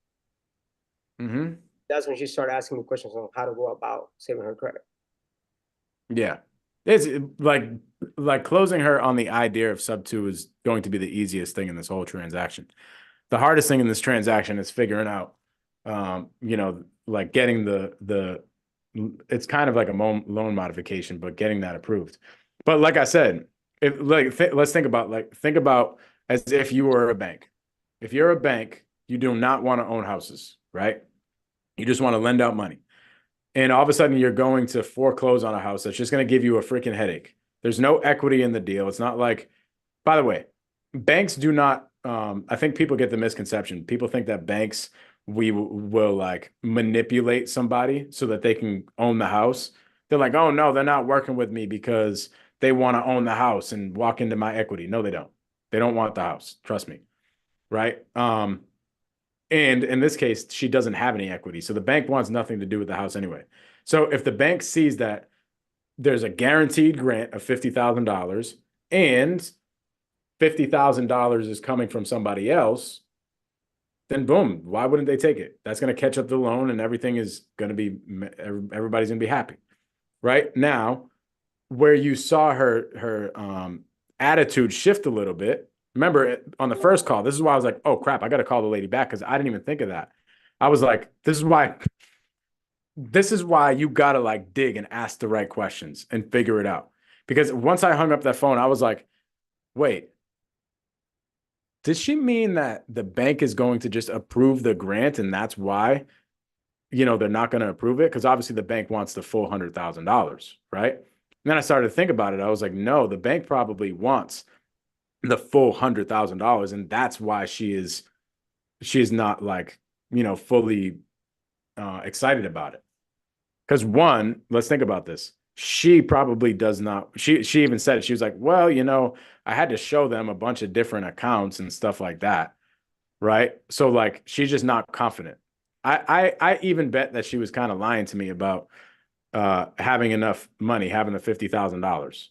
Mm-hmm. That's when she started asking me questions on how to go about saving her credit. Yeah. It's like closing her on the idea of sub 2 is going to be the easiest thing in this whole transaction. The hardest thing in this transaction is figuring out, like getting it's kind of like a loan modification, but getting that approved. But like I said, let's think about as if you were a bank. If you're a bank, you do not want to own houses, right? You just want to lend out money. And all of a sudden you're going to foreclose on a house that's just going to give you a freaking headache. There's no equity in the deal. It's not like, by the way, banks do not, I think people get the misconception. People think that banks, we will like manipulate somebody so that they can own the house. They're like, oh no, they're not working with me because they want to own the house and walk into my equity. No, they don't. They don't want the house. Trust me. Right. And in this case, she doesn't have any equity. So the bank wants nothing to do with the house anyway. So if the bank sees that there's a guaranteed grant of $50,000 and $50,000 is coming from somebody else, then boom, why wouldn't they take it? That's going to catch up the loan and everything is going to be, everybody's going to be happy. Right now, where you saw her attitude shift a little bit. Remember on the first call, this is why I was like, oh crap, I got to call the lady back because I didn't even think of that. I was like, this is why you got to like dig and ask the right questions and figure it out. Because once I hung up that phone, I was like, wait, does she mean that the bank is going to just approve the grant and that's why, they're not going to approve it? Because obviously the bank wants the full $100,000, right? And then I started to think about it. I was like, no, the bank probably wants the full $100,000, and that's why she is not like fully excited about it. Because one, let's think about this. She probably does not. She even said it. She was like, well, I had to show them a bunch of different accounts and stuff like that, right? So like she's just not confident. I even bet that she was kind of lying to me about having enough money, having the $50,000,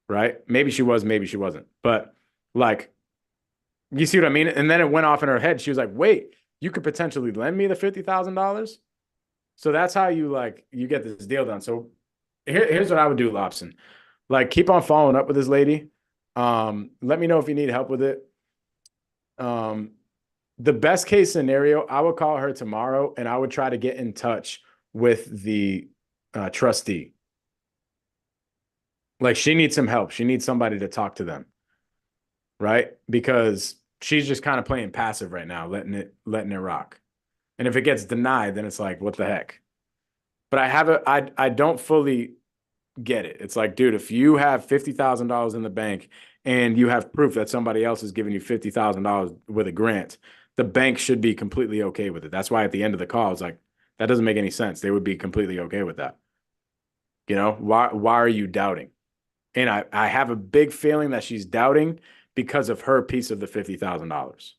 right? Maybe she was, maybe she wasn't, but like, you see what I mean? And then it went off in her head. She was like, wait, you could potentially lend me the $50,000. So that's how you get this deal done. So here's what I would do, Lobson. Like, keep on following up with this lady. Let me know if you need help with it. The best case scenario, I would call her tomorrow and I would try to get in touch with the trustee. Like, she needs some help. She needs somebody to talk to them. right? Because she's just kind of playing passive right now, letting it rock. And if it gets denied, then it's like, what the heck? But I don't fully get it. It's like, dude, if you have $50,000 in the bank and you have proof that somebody else is giving you $50,000 with a grant, the bank should be completely okay with it. That's why at the end of the call, it's like, that doesn't make any sense. They would be completely okay with that. You know, why are you doubting? And I have a big feeling that she's doubting because of her piece of the $50,000.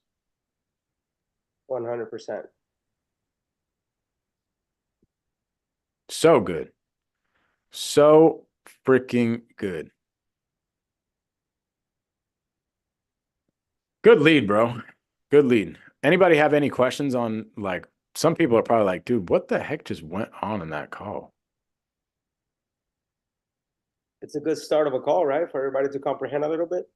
100%. So good. So freaking good. Good lead, bro. Good lead. Anybody have any questions on, like, some people are probably like, dude, what the heck just went on in that call? It's a good start of a call, right? For everybody to comprehend a little bit.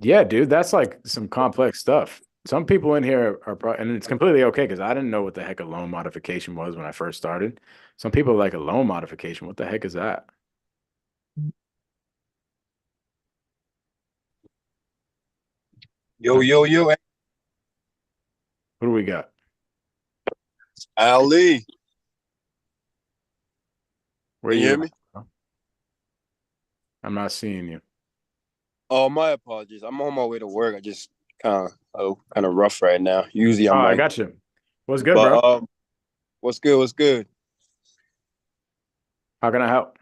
Yeah, dude, that's like some complex stuff. Some people in here are probably, and it's completely okay because I didn't know what the heck a loan modification was when I first started. Some people are like, a loan modification. What the heck is that? Yo, yo, yo, What do we got? Ali. Where Can you you hear at, me? bro? I'm not seeing you. Oh, my apologies. I'm on my way to work. I just kind of rough right now. Usually Oh, I'm I like, got you. What's good, bro? but what's good? What's good? How can I help?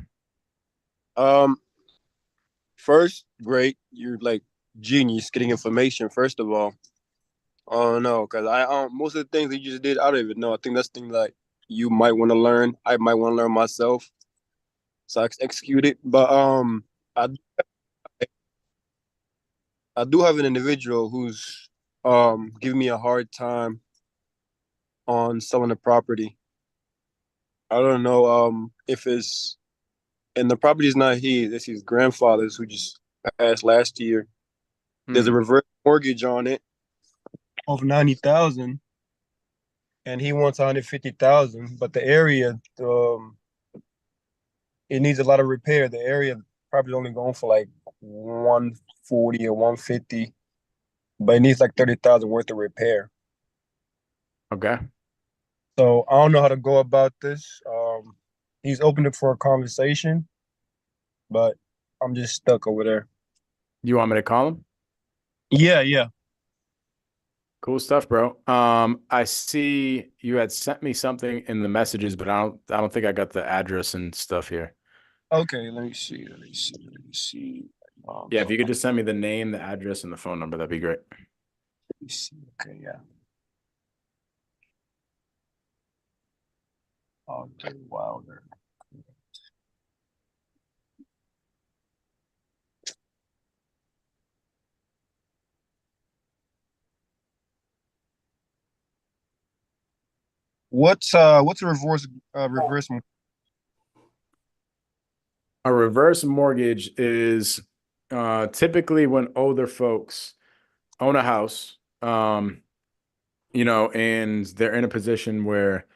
Um, first, great. You're like genius getting information. First of all, I don't know because I most of the things that you just did, I don't even know. I think that's things like you might want to learn. I might want to learn myself, so I execute it. But I I do have an individual who's giving me a hard time on selling the property. I don't know if it's and the property's not his, it's his grandfather's who just passed last year. There's a Hmm. reverse mortgage on it of 90,000 and he wants 150,000, but the area it needs a lot of repair. The area probably only going for like 140 or 150, but it needs like 30,000 worth of repair. Okay. So I don't know how to go about this. He's opened it for a conversation, but I'm just stuck over there. You want me to call him? Yeah, yeah. Cool stuff, bro. I see you had sent me something in the messages, but I don't think I got the address and stuff here. Okay, let me see. Let me see. Let me see. Yeah, if you could just send me the name, the address, and the phone number, that'd be great. Let me see. Okay, yeah. Okay, Wilder. What's a reverse? A reverse mortgage is typically when older folks own a house, and they're in a position where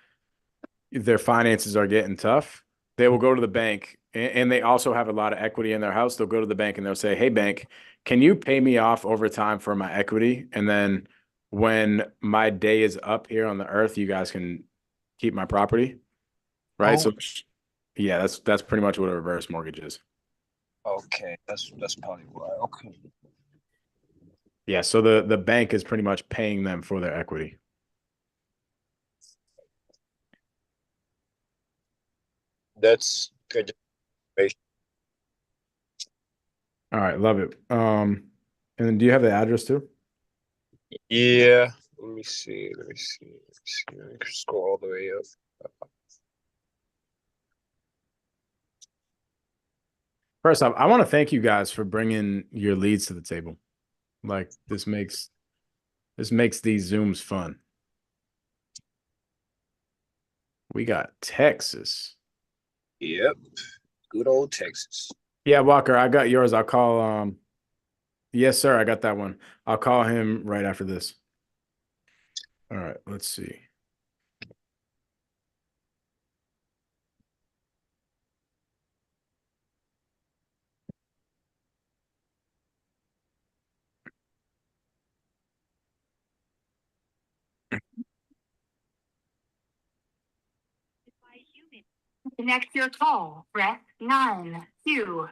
their finances are getting tough. They will go to the bank, and they also have a lot of equity in their house. They'll go to the bank and they'll say, "Hey, bank, can you pay me off over time for my equity? And then when my day is up here on the earth, you guys can keep my property." Right? Oh, So, yeah, that's pretty much what a reverse mortgage is. okay. That's probably why. Okay. Yeah, so the bank is pretty much paying them for their equity. That's good. All right, love it. And then do you have the address too? Yeah. Let me see. Let me see. Let me see. Let me scroll all the way up. First off, I want to thank you guys for bringing your leads to the table. Like this makes these Zooms fun. We got Texas. Yep. Good old Texas. Yeah, Walker, I got yours. I'll call yes, sir, I got that one. I'll call him right after this. All right, let's see. To connect your call, press 9, 2.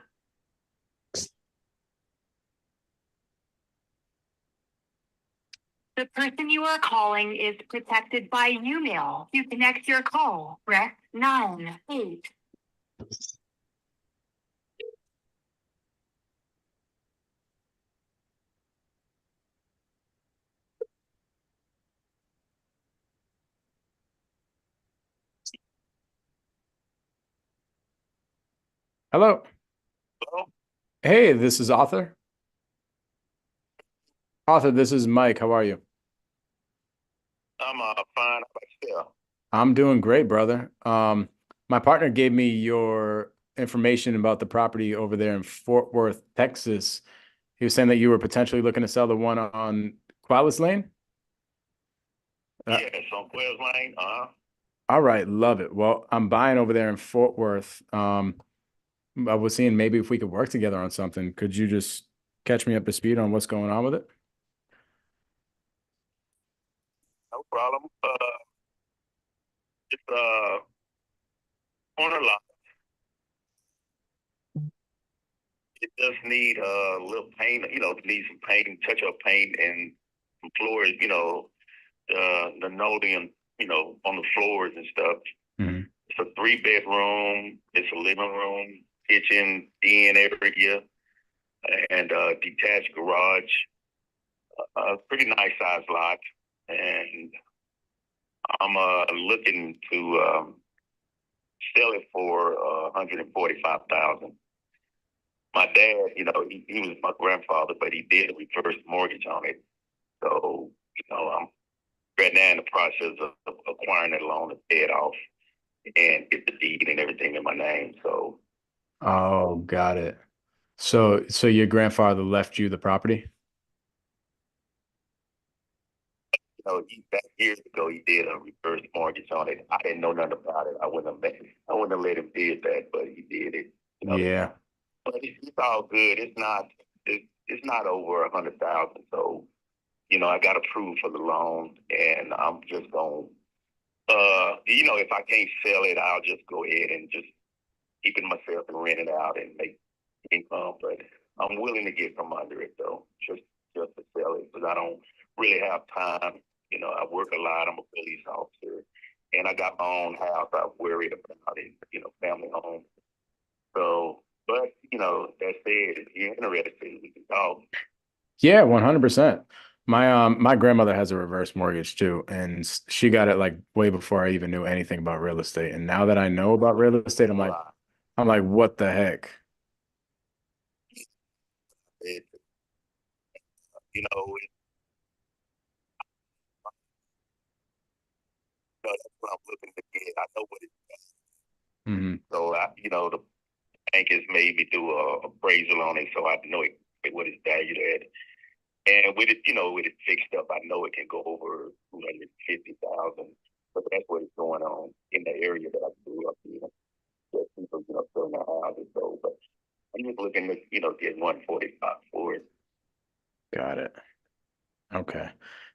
The person you are calling is protected by email. To connect your call, press 9, 8. Hello. Hello? Hey, this is Arthur. Arthur, this is Mike. How are you? I'm fine. How about yourself? I'm doing great, brother. My partner gave me your information about the property over there in Fort Worth, Texas. He was saying that you were potentially looking to sell the one on Qualis Lane. Yes, on Quails Lane. All right, love it. Well, I'm buying over there in Fort Worth. I was seeing maybe if we could work together on something. Could you just catch me up to speed on what's going on with it? No problem. It's corner lot. It does need a little paint. It needs some paint, touch up paint, and some floors. The linoleum. On the floors and stuff. Mhm. It's a 3-bedroom. It's a living room, kitchen, den area, and detached garage. A pretty nice size lot, and I'm looking to sell it for $145,000. My dad, he was my grandfather, but he did a reverse mortgage on it. So, I'm right now in the process of acquiring that loan to pay it off and get the deed and everything in my name. So, Oh, got it. So your grandfather left you the property? back years ago, he did a reverse mortgage on it. I didn't know nothing about it. I wouldn't have let him did that, but he did it. Yeah. But it's all good. It's not over 100,000. So, I got approved for the loan, and I'm just going. If I can't sell it, I'll just go ahead and just keep it myself and rent it out and make income. But I'm willing to get from under it though, just to sell it because I don't really have time. I work a lot. I'm a police officer, and I got my own house. I'm worried about it. Family home. So, but that said, if you're interested, we can talk. Yeah, 100%. My grandmother has a reverse mortgage too, and she got it like way before I even knew anything about real estate. And now that I know about real estate, I'm like, what the heck? It, you know, it, that's what I'm looking to get. I know what it's. Hmm. So the bank has made me do a appraisal on it, so I know what it's valued at. And with it fixed up, I know it can go over 250,000. But that's what is going on in the area that I grew up in. That people, selling their houses. So, but I'm just looking to, get 145 for it. Got it. Okay.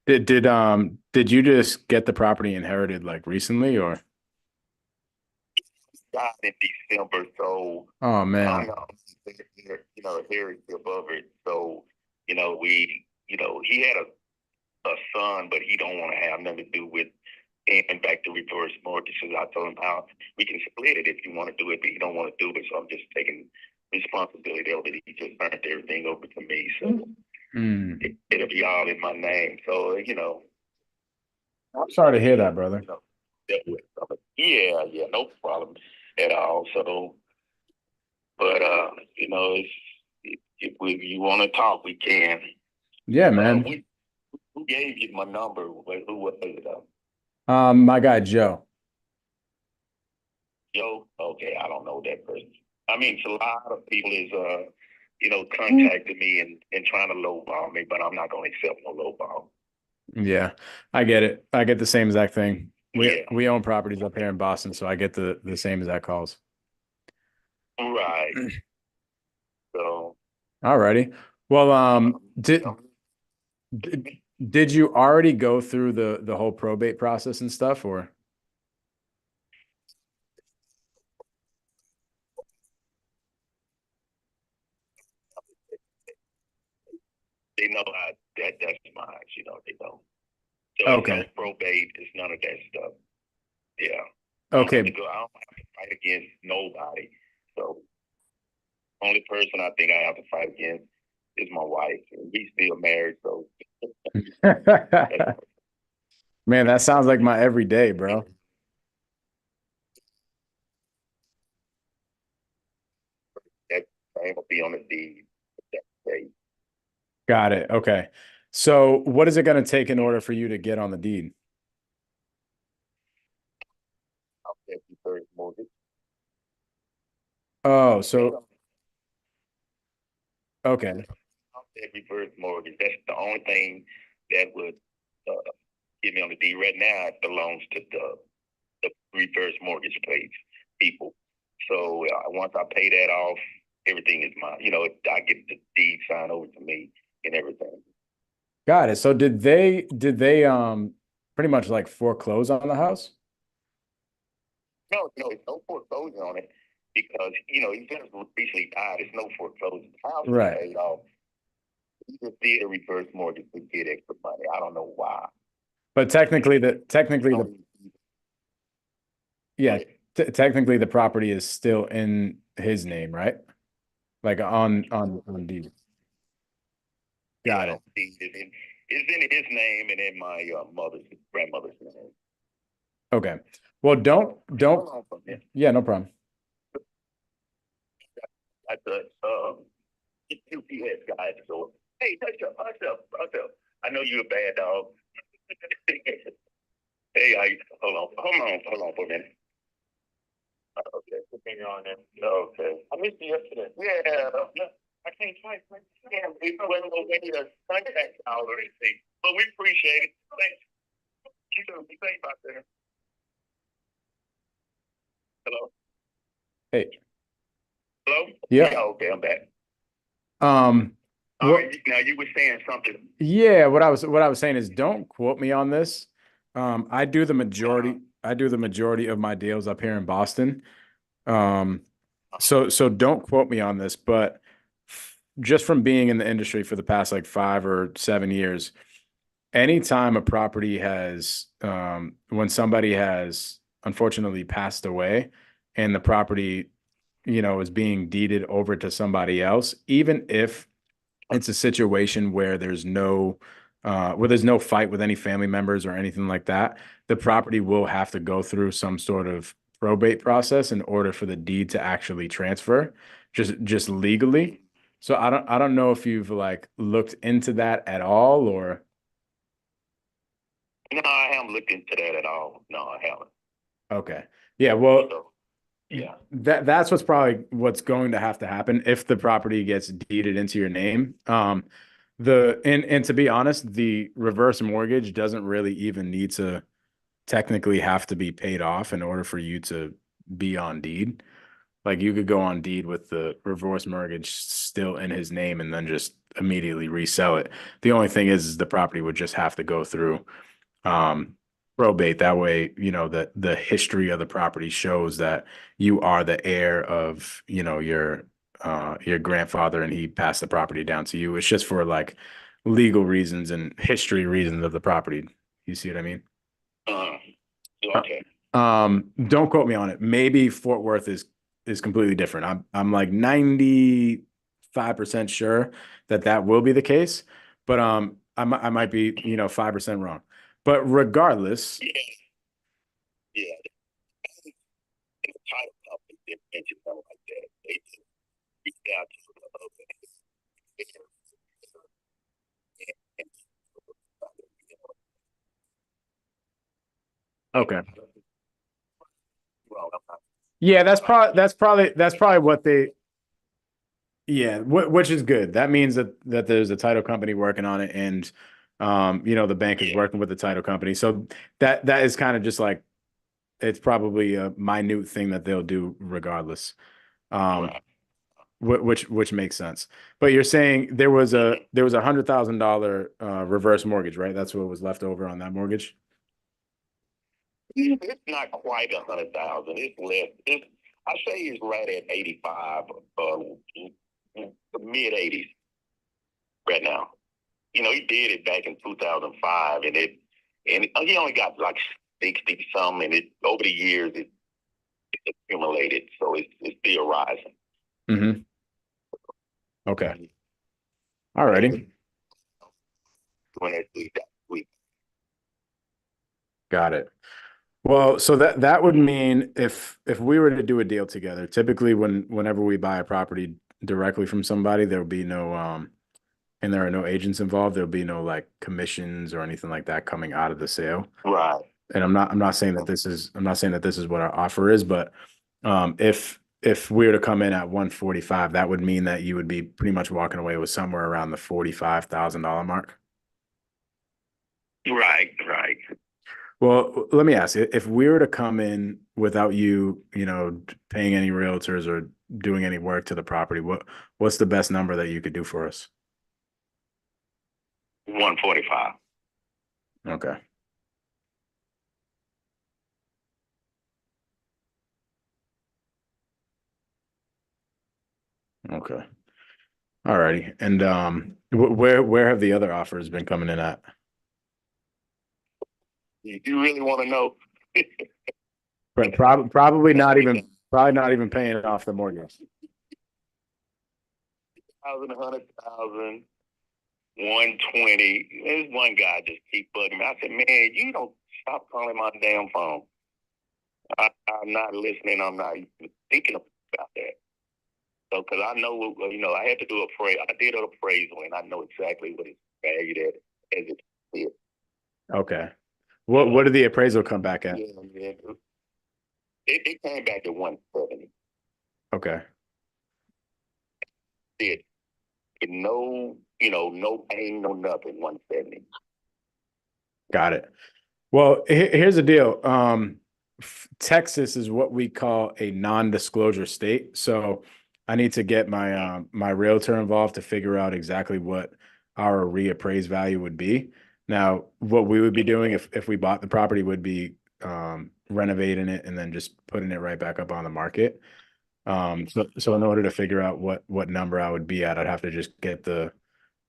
Did you just get the property inherited like recently or? Died in December, so Oh man. here is above it. So, he had a son, but he don't want to have nothing to do with paying back the reverse mortgages. I told him how we can split it if you want to do it, but he don't want to do it. So I'm just taking responsibility over it. He just turned everything over to me. So it'll be all in my name. So, I'm sorry to hear that, brother. Yeah, no problem at all. So, but if you want to talk, we can. Yeah, man. Who gave you my number? Who was it? My guy Joe. Joe? Okay, I don't know that person. I mean, it's a lot of people is contacting me and trying to lowball me, but I'm not going to accept no lowball. Yeah, I get it. I get the same exact thing. Yeah. We own properties up here in Boston, so I get the same exact calls. Right. So. Alrighty. Well, did you already go through the whole probate process and stuff, or? they know that's mine. You know, they know. So Okay. it's no probate. It's none of that stuff. Yeah. I don't Okay. have to fight against nobody. So only person I think I have to fight against is my wife, and we still married. So Man, that sounds like my everyday, bro. that name will be on the deed that day. Got it. Okay. So what is it going to take in order for you to get on the deed? I'll get the first mortgage. Oh, so okay. I'll get the first mortgage. That's the only thing that would get me on the deed. Right now, it belongs to the reverse mortgage place people. So once I pay that off, everything is mine. You know, I get the deed signed over to me and everything. Got it. So did they pretty much like foreclose on the house? No, it's no foreclosure on it because he just recently died. It's no foreclosure. The house is Right. paid off. He just did a reverse mortgage to get extra money. I don't know why. But technically the yeah, technically the property is still in his name, right? Like on deed. Got it. It's in his name and in my grandmother's name. Okay. Well, don't Hold on for a minute. yeah, no problem. At the UPS guy at the door. Hey, hush up. I know you're a bad dog. Hey, hold on for a minute. Okay, continue on then. Okay. I missed you yesterday. Yeah. I can't twice. Yeah, we went away to contact already, but we appreciate it. Thanks. You do be safe out there. Hello. Hey. Hello. Yeah. Okay, I'm back. Well, Now you were saying something. yeah, what I was saying is don't quote me on this. I do the majority of my deals up here in Boston. So don't quote me on this, but just from being in the industry for the past like 5 or 7 years, anytime a property has when somebody has unfortunately passed away and the property, is being deeded over to somebody else, even if it's a situation where there's no fight with any family members or anything like that, the property will have to go through some sort of probate process in order for the deed to actually transfer, just legally. So I don't know if you've like looked into that at all or. No, I haven't looked into that at all. No, I haven't. Okay. Yeah, well, So, yeah. that's what's going to have to happen if the property gets deeded into your name. And to be honest, the reverse mortgage doesn't really even need to technically have to be paid off in order for you to be on deed. Like you could go on deed with the reverse mortgage still in his name and then just immediately resell it. The only thing is the property would just have to go through probate. That way, that the history of the property shows that you are the heir of, your grandfather and he passed the property down to you. It's just for like legal reasons and history reasons of the property. You see what I mean? Okay. Don't quote me on it. Maybe Fort Worth is completely different. I'm like 95% sure that will be the case, but I might be 5% wrong. But regardless, Yeah. The title company didn't mention something like that. They just reached out to okay. Yeah, that's probably what they. Yeah, which is good. That means that there's a title company working on it, and the bank is working with the title company. So that is kind of just like it's probably a minute thing that they'll do regardless. Which makes sense. But you're saying there was a $100,000 reverse mortgage, right? That's what was left over on that mortgage. It's not quite 100,000. It's less. I say it's right at 85, mid 80s right now. he did it back in 2005, and he only got like 60 some, and over the years it accumulated, so it's still rising. Mm-hmm. Okay. All righty. Doing it week. Got it. Well, so that would mean if we were to do a deal together, typically whenever we buy a property directly from somebody, there'll be no and there are no agents involved, there'll be no like commissions or anything like that coming out of the sale. Right. And I'm not saying that this is what our offer is, but if we were to come in at 145, that would mean that you would be pretty much walking away with somewhere around the $45,000 mark. Right. Well, let me ask you, if we were to come in without you, paying any realtors or doing any work to the property, what's the best number that you could do for us? 145. Okay. Okay. All righty. And where have the other offers been coming in at? You really want to know? Probably not even paying off the mortgage. 100,000, 120. There's one guy just keep bugging me. I said, man, you don't stop calling my damn phone. I'm not listening. I'm not even thinking about that. So, because I know, I had to do I did an appraisal, and I know exactly what it's valued at as it is. Okay. What did the appraisal come back at? Yeah. It came back at 170. Okay. It no pain, no nothing, 170. Got it. Well, here's the deal. Texas is what we call a non-disclosure state. So I need to get my my realtor involved to figure out exactly what our reappraised value would be. Now, what we would be doing if we bought the property would be renovating it and then just putting it right back up on the market. So in order to figure out what number I would be at, I'd have to just get the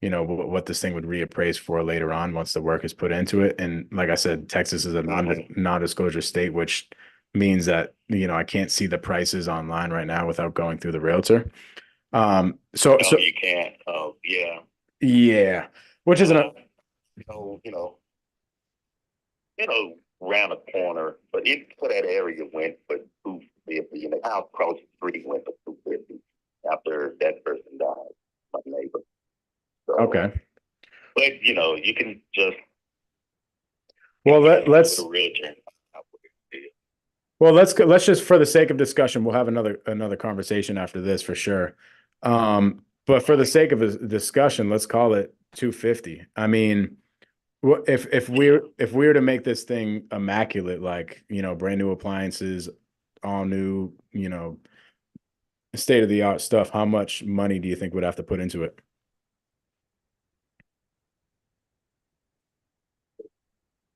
what this thing would reappraise for later on once the work is put into it. And like I said, Texas is a non-disclosure state, which means that I can't see the prices online right now without going through the realtor. So you can't. Oh, yeah. Yeah, which is round a corner, but for that area went for 250, and the house across the street went for 250 after that person died, my neighbor. So, okay. But you can just let's just, for the sake of discussion, we'll have another conversation after this for sure. But for the sake of a discussion, let's call it 250. I mean, if we were to make this thing immaculate, like brand new appliances, all new, state of the art stuff, how much money do you think we'd have to put into it?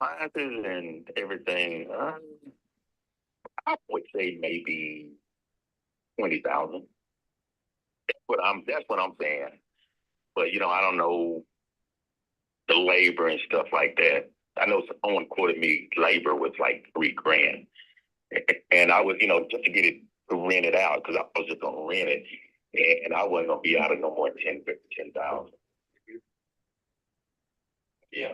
Appliances and everything, I would say maybe 20,000. That's what I'm saying. But I don't know the labor and stuff like that. I know someone quoted me labor was like $3,000, and I was just to get it to rent it out, because I was just gonna rent it, and I wasn't gonna be out of no more than 10,000. Yeah.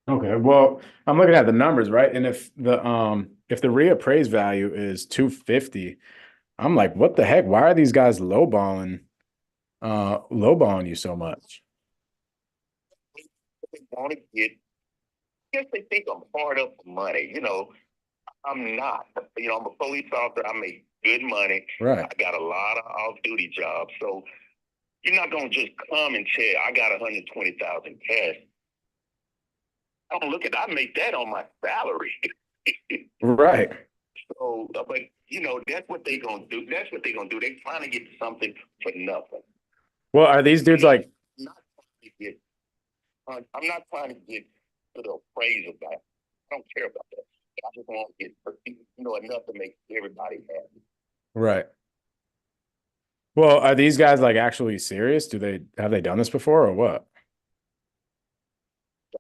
Okay, well, I'm looking at the numbers, right? And if the reappraised value is 250, I'm like, what the heck? Why are these guys lowballing you so much? They want to get. I guess they think I'm hard up for money. I'm not. I'm a police officer. I make good money. Right. I got a lot of off-duty jobs, so you're not gonna just come and say I got 120,000 cash. I don't look at. I make that on my salary. Right. So, but that's what they gonna do. That's what they gonna do. They trying to get something for nothing. Well, are these dudes like? I'm not trying to get to the appraisal back. I don't care about that. I just want to get enough to make everybody happy. Right. Well, are these guys like actually serious? Have they done this before or what?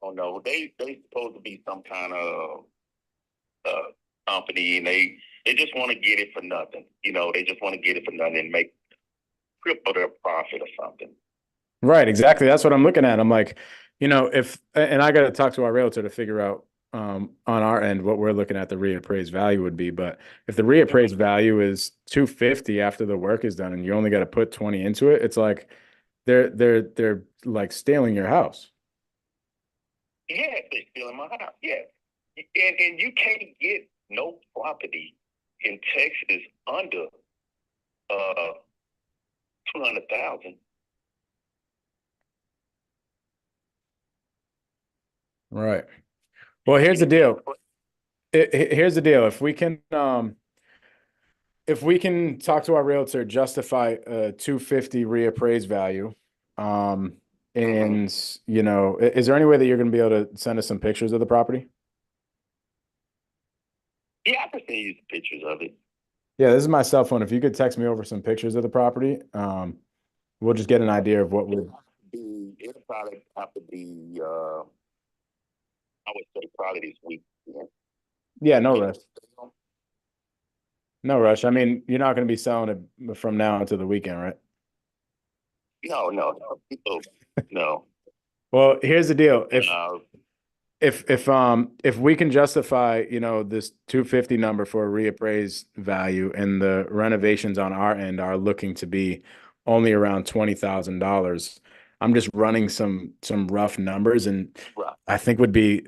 don't know. They supposed to be some kind of company, and they just want to get it for nothing. You know, they just want to get it for nothing and make triple their profit or something. Right, exactly. That's what I'm looking at. I'm like, you know, if and I got to talk to our realtor to figure out on our end what we're looking at the reappraised value would be. But if the reappraised value is 250 after the work is done and you only got to put 20 into it, it's like they're like stealing your house. Yeah, they're stealing my house. Yeah, and you can't get no property in Texas under 200,000. Right. Well, here's the deal. Here's the deal. If we can talk to our realtor, justify a 250 reappraised value, and you know, is there any way that you're going to be able to send us some pictures of the property? Yeah, I can send you some pictures of it. Yeah, this is my cell phone. If you could text me over some pictures of the property, we'll just get an idea of what would. It'll probably have to be. I would say probably this week. Yeah, no rush. No rush. I mean, you're not going to be selling it from now until the weekend, right? No. Well, here's the deal. Uh, If we can justify, you know, this 250 number for a reappraised value and the renovations on our end are looking to be only around $20,000, I'm just running some rough numbers and I think would be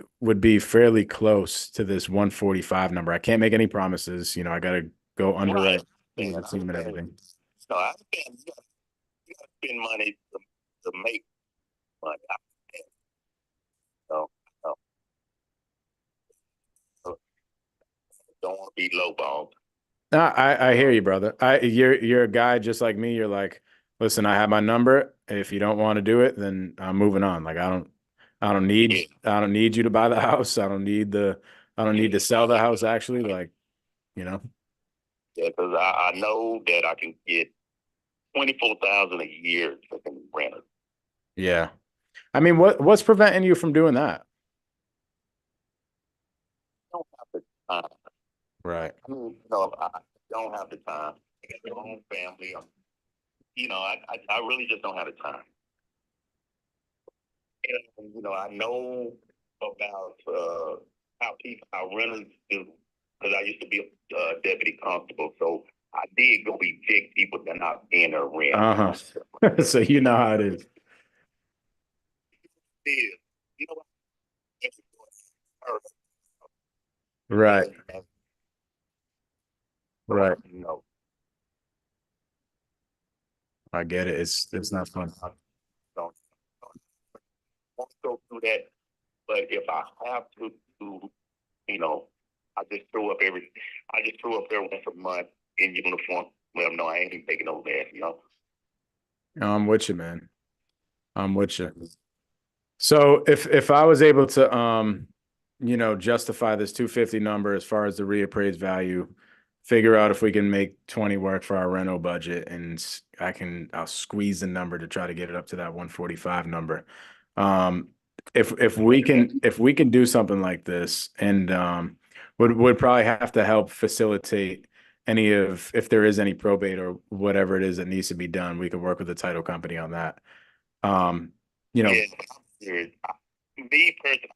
fairly close to this 145 number. I can't make any promises, you know, I got to go underwrite the team and everything. No, I understand. You got to spend money to make money. No. Don't want to be lowballed. No, I hear you, brother. You're a guy just like me. You're like, listen, I have my number. If you don't want to do it, then I'm moving on. Like I don't need you to buy the house. I don't need to sell the house actually. Like, you know. Yeah, because I know that I can get 24,000 a year for the renter. Yeah. I mean, what's preventing you from doing that? I don't have the time. Right. I mean, no, I don't have the time. I got my own family. You know, I really just don't have the time. And, you know, I know about how renters do, because I used to be a deputy constable, so I did go evict people that not paying their rent. Uh-huh. So you know how it is. Yeah. You know what? Right. Right. No. I get it. It's not fun. Don't want to go through that, but if I have to, you know, I just throw up there once a month in uniform. Well, no, I ain't even taking no less, you know. I'm with you, man. I'm with you. So if I was able to you know, justify this 250 number as far as the reappraised value, figure out if we can make 20 work for our rental budget, and I'll squeeze the number to try to get it up to that 145 number. If we can do something like this, and would probably have to help facilitate if there is any probate or whatever it is that needs to be done, we could work with the title company on that. You know. Yeah, me personally,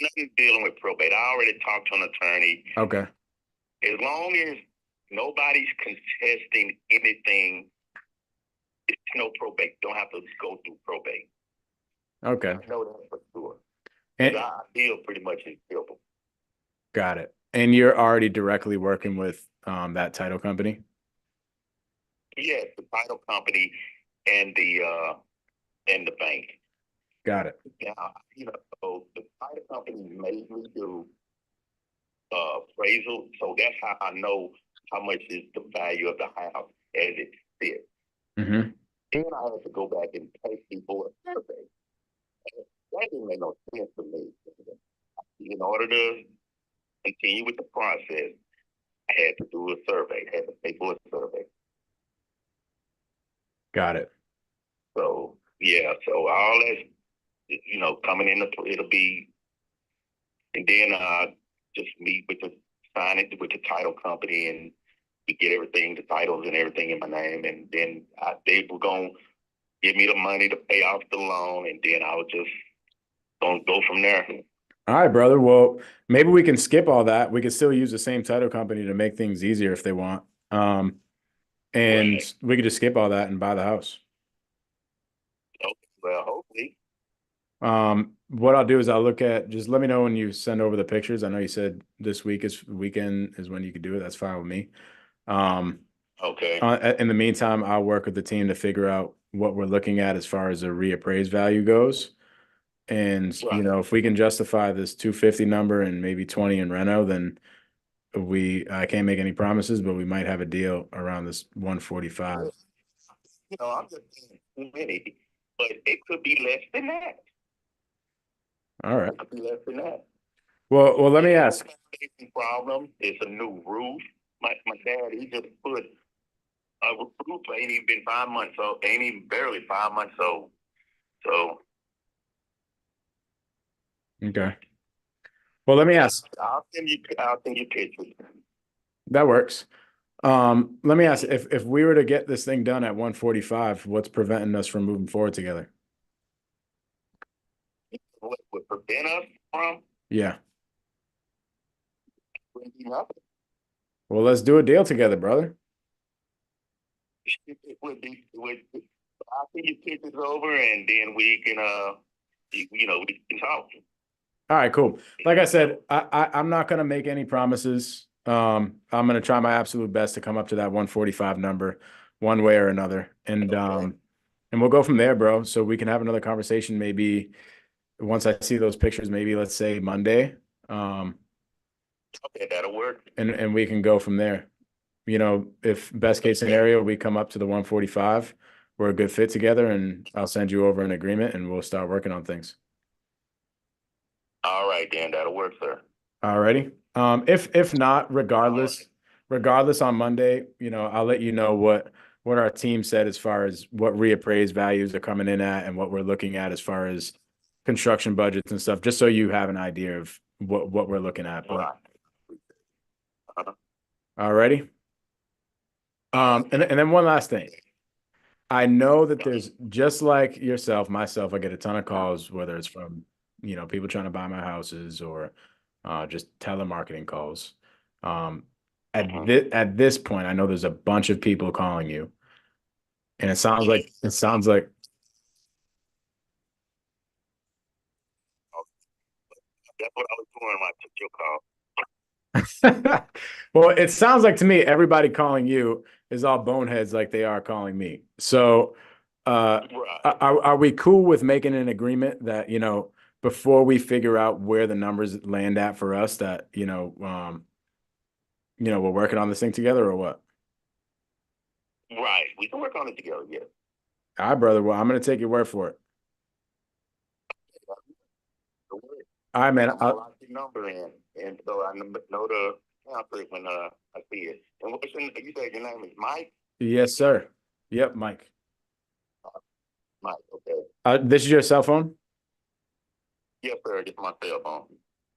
nothing dealing with probate. I already talked to an attorney. Okay. As long as nobody's contesting anything, it's no probate. Don't have to go through probate. Okay. I know that for sure. And I deal pretty much in civil. got it. And you're already directly working with that title company? Yes, the title company and the bank. Got it. Now, you know, so the title company made me do appraisal, so that's how I know how much is the value of the house as it sits. Mm-hmm. Then I had to go back and pay people a survey. That didn't make no sense to me. In order to continue with the process, I had to do a survey. I had to pay for a survey. Got it. So yeah, so all that you know, coming in, it'll be, and then just meet with the, sign it with the title company, and we get everything, the titles and everything in my name, and then they were gonna give me the money to pay off the loan, and then I was just gonna go from there. All right, brother. Well, maybe we can skip all that. We could still use the same title company to make things easier if they want. And Right. we could just skip all that and buy the house. Okay, well, hopefully. What I'll do is I'll look at, just let me know when you send over the pictures. I know you said this weekend is when you could do it. That's fine with me. Okay. In the meantime, I'll work with the team to figure out what we're looking at as far as the reappraised value goes. And, you Right. know, if we can justify this 250 number and maybe 20 in reno, then I can't make any promises, but we might have a deal around this 145. You know, I'm just saying too many, but it could be less than that. All right. It could be less than that. Well, let me It's ask. no foundation problem. It's a new roof. My dad, he just put a roof, ain't even been 5 months old, ain't even barely 5 months old. So Okay. Well, let me ask. I'll send you pictures. That works. Let me ask, if we were to get this thing done at 145, what's preventing us from moving forward together? What would prevent us from Yeah. bringing up? Well, let's do a deal together, brother. It would be, I'll send you pictures over, and then we can you know, we can talk. All right, cool. Like I said, I'm not gonna make any promises. I'm gonna try my absolute best to come up to that 145 number one way or another. And we'll go from there, bro. So we can have another conversation maybe once I see those pictures, maybe let's say Monday. Okay, that'll work. And we can go from there. You know, if best case scenario, we come up to the 145, we're a good fit together, and I'll send you over an agreement and we'll start working on things. All right, Dan, that'll work, sir. Alrighty. If not, regardless on Monday, you know, I'll let you know what our team said as far as what reappraised values are coming in at and what we're looking at as far as construction budgets and stuff, just so you have an idea of what we're looking at. All But right. alrighty. And then one last thing. I know that there's, just like yourself, myself, I get a ton of calls, whether it's from, you know, people trying to buy my houses or just telemarketing calls. At this point, I know there's a bunch of people calling you, and it sounds like That's what I was doing when I took your call. well, it sounds like to me everybody calling you is all boneheads like they are calling me. So Right. are we cool with making an agreement that, you know, before we figure out where the numbers land at for us, that, you know, we're working on this thing together, or what? Right. We can work on it together, yeah. All right, brother. Well, I'm going to take your word for it. All right, man. I'm gonna lock your number in, and so I know the answer when I see it. And what's you said your name is Mike? Yes, sir. Yep, Mike. Mike, okay. This is your cell phone? Yes, sir. It's my cell phone.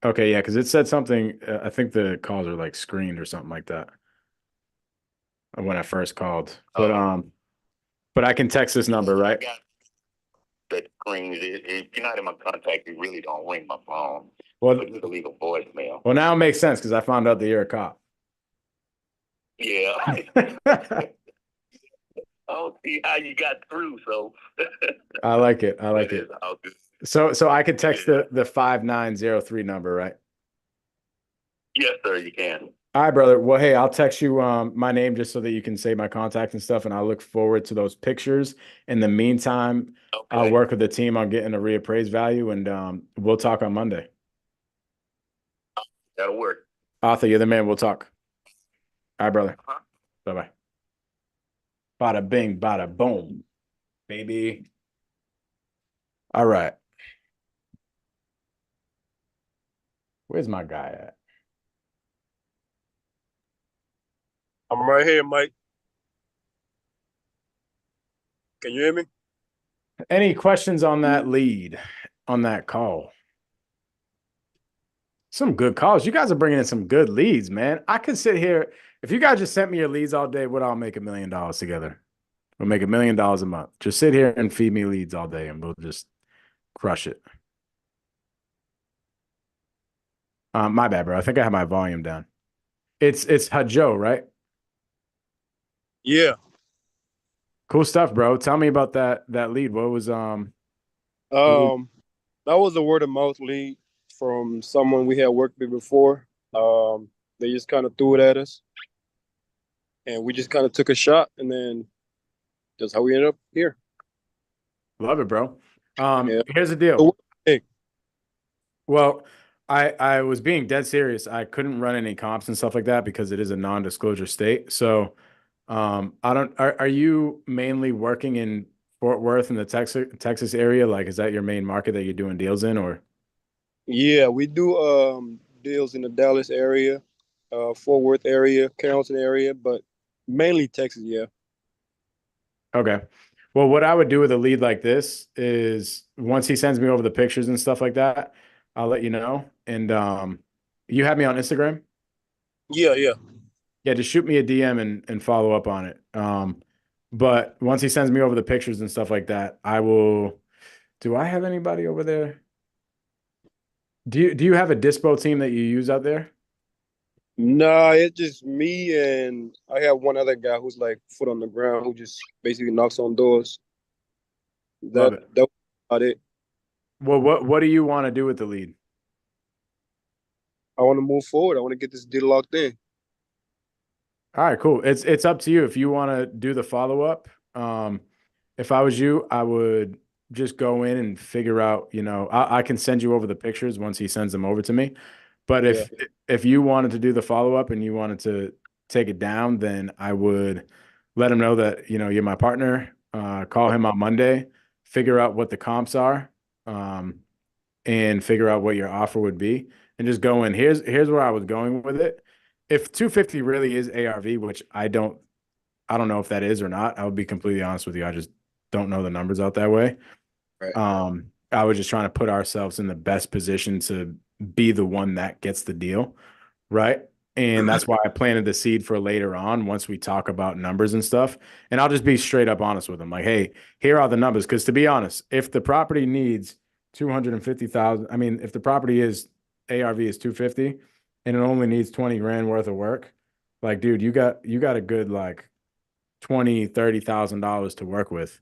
Okay, yeah, because it said something. I think the calls are like screened or something like that when I first called. But I can text this number, right? That screen. If you're not in my contact, you really don't ring my phone. Well, So you can leave a voicemail. well, now it makes sense because I found out that you're a cop. Yeah. I'll see how you got through. So I like it. I like it. I'll do. So I could text the 5903 number, right? Yes, sir. You can. All right, brother. Well, hey, I'll text you my name just so that you can save my contact and stuff, and I look forward to those pictures. In the meantime, Okay. I'll work with the team on getting a reappraised value, and we'll talk on Monday. That'll work. Arthur, you're the man. We'll talk. All right, brother. Uh-huh. Bye-bye. Bada bing, bada boom, baby. All right. Where's my guy at? I'm right here, Mike. Can you hear me? Any questions on that lead? on that call. Some good calls. You guys are bringing in some good leads, man. I could sit here. If you guys just sent me your leads all day, we'd all make $1 million together. We'll make $1 million a month. Just sit here and feed me leads all day and we'll just crush it. My bad, bro. I think I have my volume down. It's Hajo, right? Yeah. Cool stuff, bro. Tell me about that lead. What was That was a word of mouth lead from someone we had worked with before. They just kind of threw it at us, and we just kind of took a shot, and then that's how we ended up here. Love it, bro. Yeah. Here's the deal. Well, I was being dead serious. I couldn't run any comps and stuff like that because it is a non-disclosure state. So, are you mainly working in Fort Worth in the Texas area? Like, is that your main market that you're doing deals in, or? Yeah, we do deals in the Dallas area, Fort Worth area, Carrollton area, but mainly Texas. Yeah. Okay. Well, what I would do with a lead like this is once he sends me over the pictures and stuff like that, I'll let you know. And you have me on Instagram? Yeah, yeah. Yeah, just shoot me a DM and follow up on it. But once he sends me over the pictures and stuff like that, I will. Do I have anybody over there? Do you have a dispo team that you use out there? Nah, it's just me and I have one other guy who's like foot on the ground who just basically knocks on doors. Love it. That was about it. Well, what do you want to do with the lead? I want to move forward. I want to get this deal locked in. All right, cool. It's up to you if you want to do the follow up. If I was you, I would just go in and figure out. I can send you over the pictures once he sends them over to me. But if you wanted to do the follow up and you wanted to take it down, then I would let him know that you're my partner. Call him on Monday, figure out what the comps are, and figure out what your offer would be, and just go in. Here's where I was going with it. If 250 really is ARV, which I don't know if that is or not. I would be completely honest with you. I just don't know the numbers out that way. Right. I was just trying to put ourselves in the best position to be the one that gets the deal, right? And that's why I planted the seed for later on once we talk about numbers and stuff. And I'll just be straight up honest with them. Like, hey, here are the numbers. Because to be honest, if the property needs 250,000, I mean, if the property is ARV is 250 and it only needs 20 grand worth of work, like, dude, you got a good like $20,000-$30,000 to work with.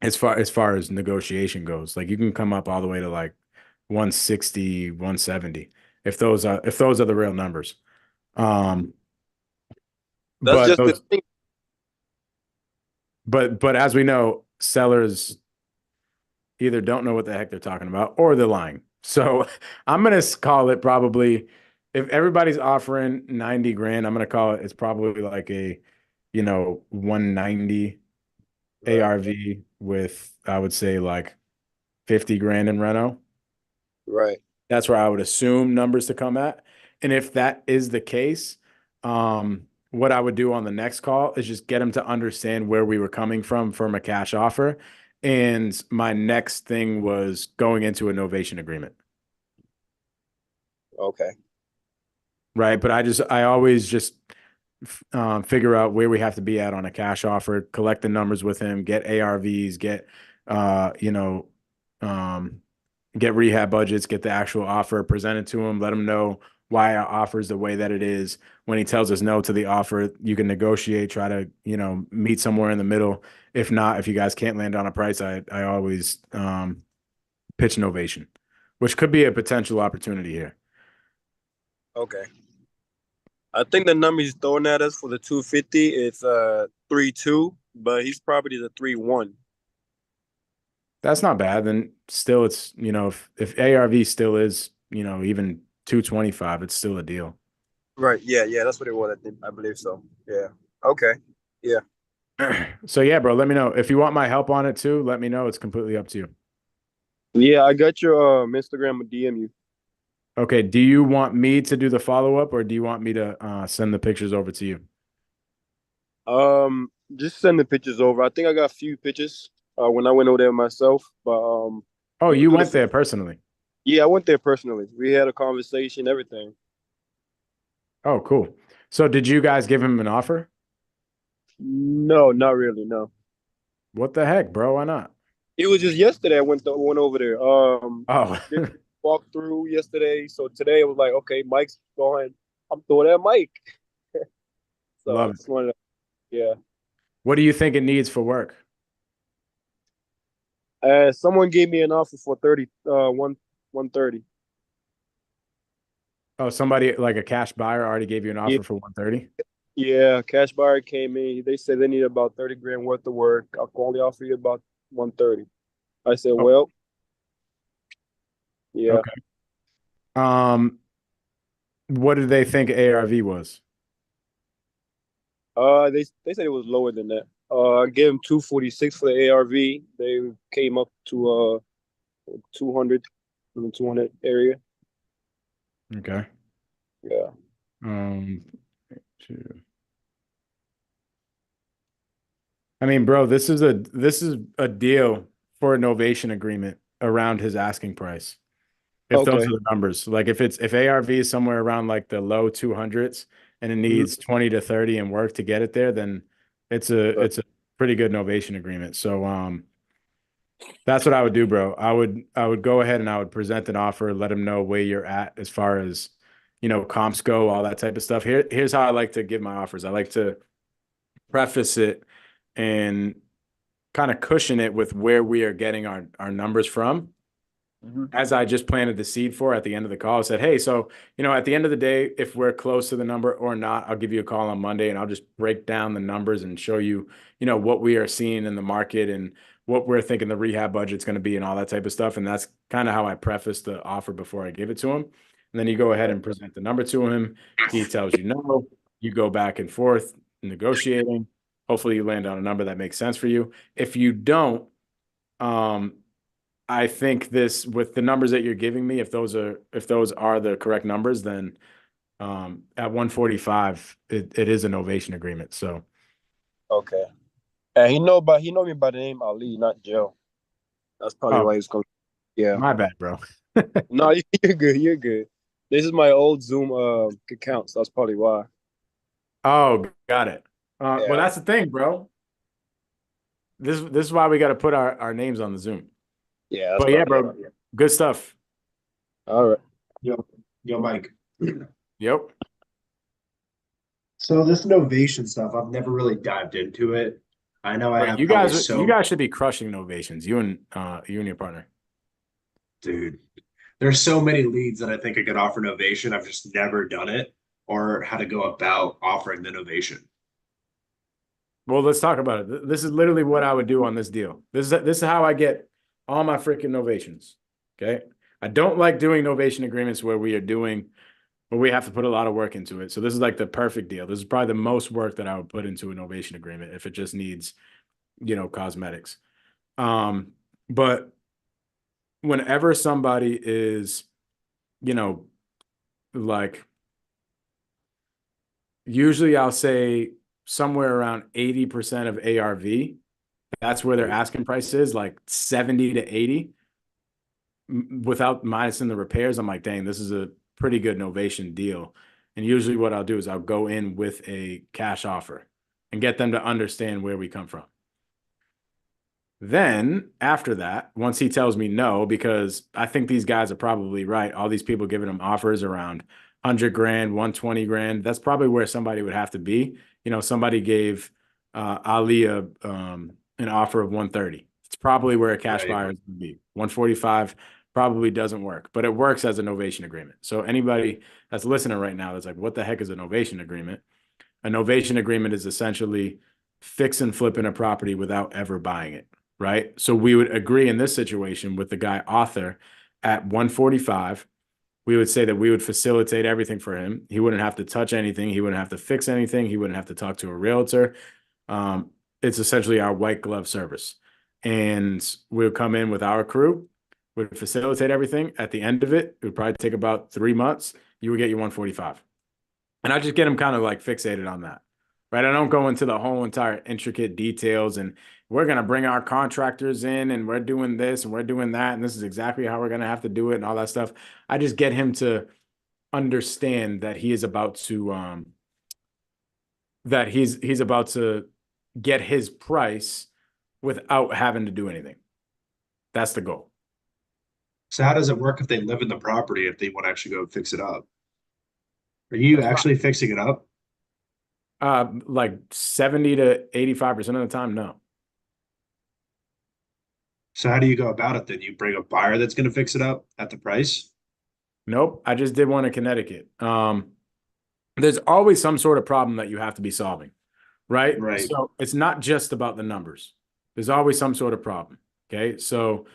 As far as negotiation goes, like you can come up all the way to like 160, 170 if those are the real numbers. That's But just the thing. But as we know, sellers either don't know what the heck they're talking about or they're lying. So I'm gonna call it probably, if everybody's offering 90 grand, I'm gonna call it's probably like a 190 ARV with, I would say, like 50 grand in reno. Right. That's where I would assume numbers to come at. And if that is the case, what I would do on the next call is just get him to understand where we were coming from a cash offer. And my next thing was going into a novation agreement. Okay. Right. But I always just figure out where we have to be at on a cash offer, collect the numbers with him, get ARVs, get get rehab budgets, get the actual offer presented to him, let him know why our offer is the way that it is. When he tells us no to the offer, you can negotiate, try to, meet somewhere in the middle. If not, if you guys can't land on a price, I always pitch novation, which could be a potential opportunity here. Okay. I think the number he's throwing at us for the 250 is 3.2, but his property is a 3.1. That's not bad. Then still, it's if ARV still is even 225, it's still a deal. Right. Yeah. That's what it was. I believe so. Yeah. Okay. Yeah. So yeah, bro. Let me know if you want my help on it too. Let me know. It's completely up to you. Yeah, I got your Instagram or DM you. Okay. Do you want me to do the follow up, or do you want me to send the pictures over to you? Just send the pictures over. I think I got a few pictures when I went over there myself. But Oh, we you could went have. there personally. Yeah, I went there personally. We had a conversation, everything. Oh, cool. So did you guys give him an offer? No, not really. No, What the heck, bro? Why not? it was just yesterday. I went over there. Oh, Did walk through yesterday. So today I was like, okay, Mike's going. I'm throwing at Mike. So I love it. just wanted to, yeah. What do you think it needs for work? Someone gave me an offer for 130. Oh, somebody like a cash buyer already gave you an Yeah, offer for 130? yeah. Cash buyer came in. They said they need about 30 grand worth of work. I'll only offer you about 130. I said, Oh, well, yeah. okay. Um, what did they think ARV was? They said it was lower than that. I gave them 246 for the ARV. They came up to 200 in the 200 area. Okay. Yeah. Um, two. I mean, bro, this is a deal for a novation agreement around his asking price. If those Okay. are the numbers, like if ARV is somewhere around like the low 200s and it needs 20 to 30 and work to get it there, then it's a pretty good novation agreement. So that's what I would do, bro. I would go ahead and I would present an offer, let him know where you're at as far as, comps go, all that type of stuff. Here's how I like to give my offers. I like to preface it and kind of cushion it with where we are getting our numbers from. As I just planted the seed for at the end of the call, I said, hey, so, at the end of the day, if we're close to the number or not, I'll give you a call on Monday and I'll just break down the numbers and show you, what we are seeing in the market and what we're thinking the rehab budget's going to be and all that type of stuff. And that's kind of how I preface the offer before I give it to him. And then you go ahead and present the number to him. He tells you no, you go back and forth negotiating. Hopefully you land on a number that makes sense for you. If you don't, I think this with the numbers that you're giving me, if those are the correct numbers, then at 145, it is an novation agreement. So Okay. And he know me by the name Ali, not Joe. That's probably oh, why he's going. Yeah. my bad, bro. No, you're good. You're good. This is my old Zoom account, so that's probably why. Oh, got it. Well, Yeah. that's the thing, bro. This is why we got to put our names on the Zoom. Yeah, that's But yeah, probably bro, why. good stuff. All right. Yo, Mike. Yep. So this novation stuff, I've never really dived into it. I know I Bro, have you probably guys should be crushing novations. You and your partner. dude, there's so many leads that I think I could offer novation. I've just never done it or how to go about offering the novation. Well, let's talk about it. This is literally what I would do on this deal. This is how I get all my freaking novations. Okay. I don't like doing novation agreements where we have to put a lot of work into it. So this is like the perfect deal. This is probably the most work that I would put into a novation agreement if it just needs, cosmetics. But whenever somebody is, like, usually I'll say somewhere around 80% of ARV. That's where their asking price is, like 70 to 80. Without minusing the repairs, I'm like, dang, this is a pretty good novation deal. And usually what I'll do is I'll go in with a cash offer and get them to understand where we come from. Then after that, once he tells me no, because I think these guys are probably right. All these people giving him offers around 100 grand, 120 grand. That's probably where somebody would have to be. Somebody gave Ali an offer of 130. It's probably where a cash buyer would be. 145 probably doesn't work, but it works as a novation agreement. So anybody that's listening right now that's like, what the heck is a novation agreement? A novation agreement is essentially fix and flipping a property without ever buying it, right? So we would agree in this situation with the guy author at 145. We would say that we would facilitate everything for him. He wouldn't have to touch anything. He wouldn't have to fix anything. He wouldn't have to talk to a realtor. It's essentially our white glove service. And we'll come in with our crew, would facilitate everything. At the end of it, it would probably take about 3 months. You would get your 145. And I just get him kind of like fixated on that. right? I don't go into the whole entire intricate details and we're going to bring our contractors in and we're doing this and we're doing that. And this is exactly how we're going to have to do it and all that stuff. I just get him to understand that he is about to, that he's about to get his price without having to do anything. That's the goal. So how does it work if they live in the property if they want to actually go fix it up? Are you actually fixing it up? Like 70 to 85% of the time, no. So how do you go about it then? You bring a buyer that's going to fix it up at the price? Nope. I just did one in Connecticut. There's always some sort of problem that you have to be solving, right? Right. So it's not just about the numbers. There's always some sort of problem. Okay. So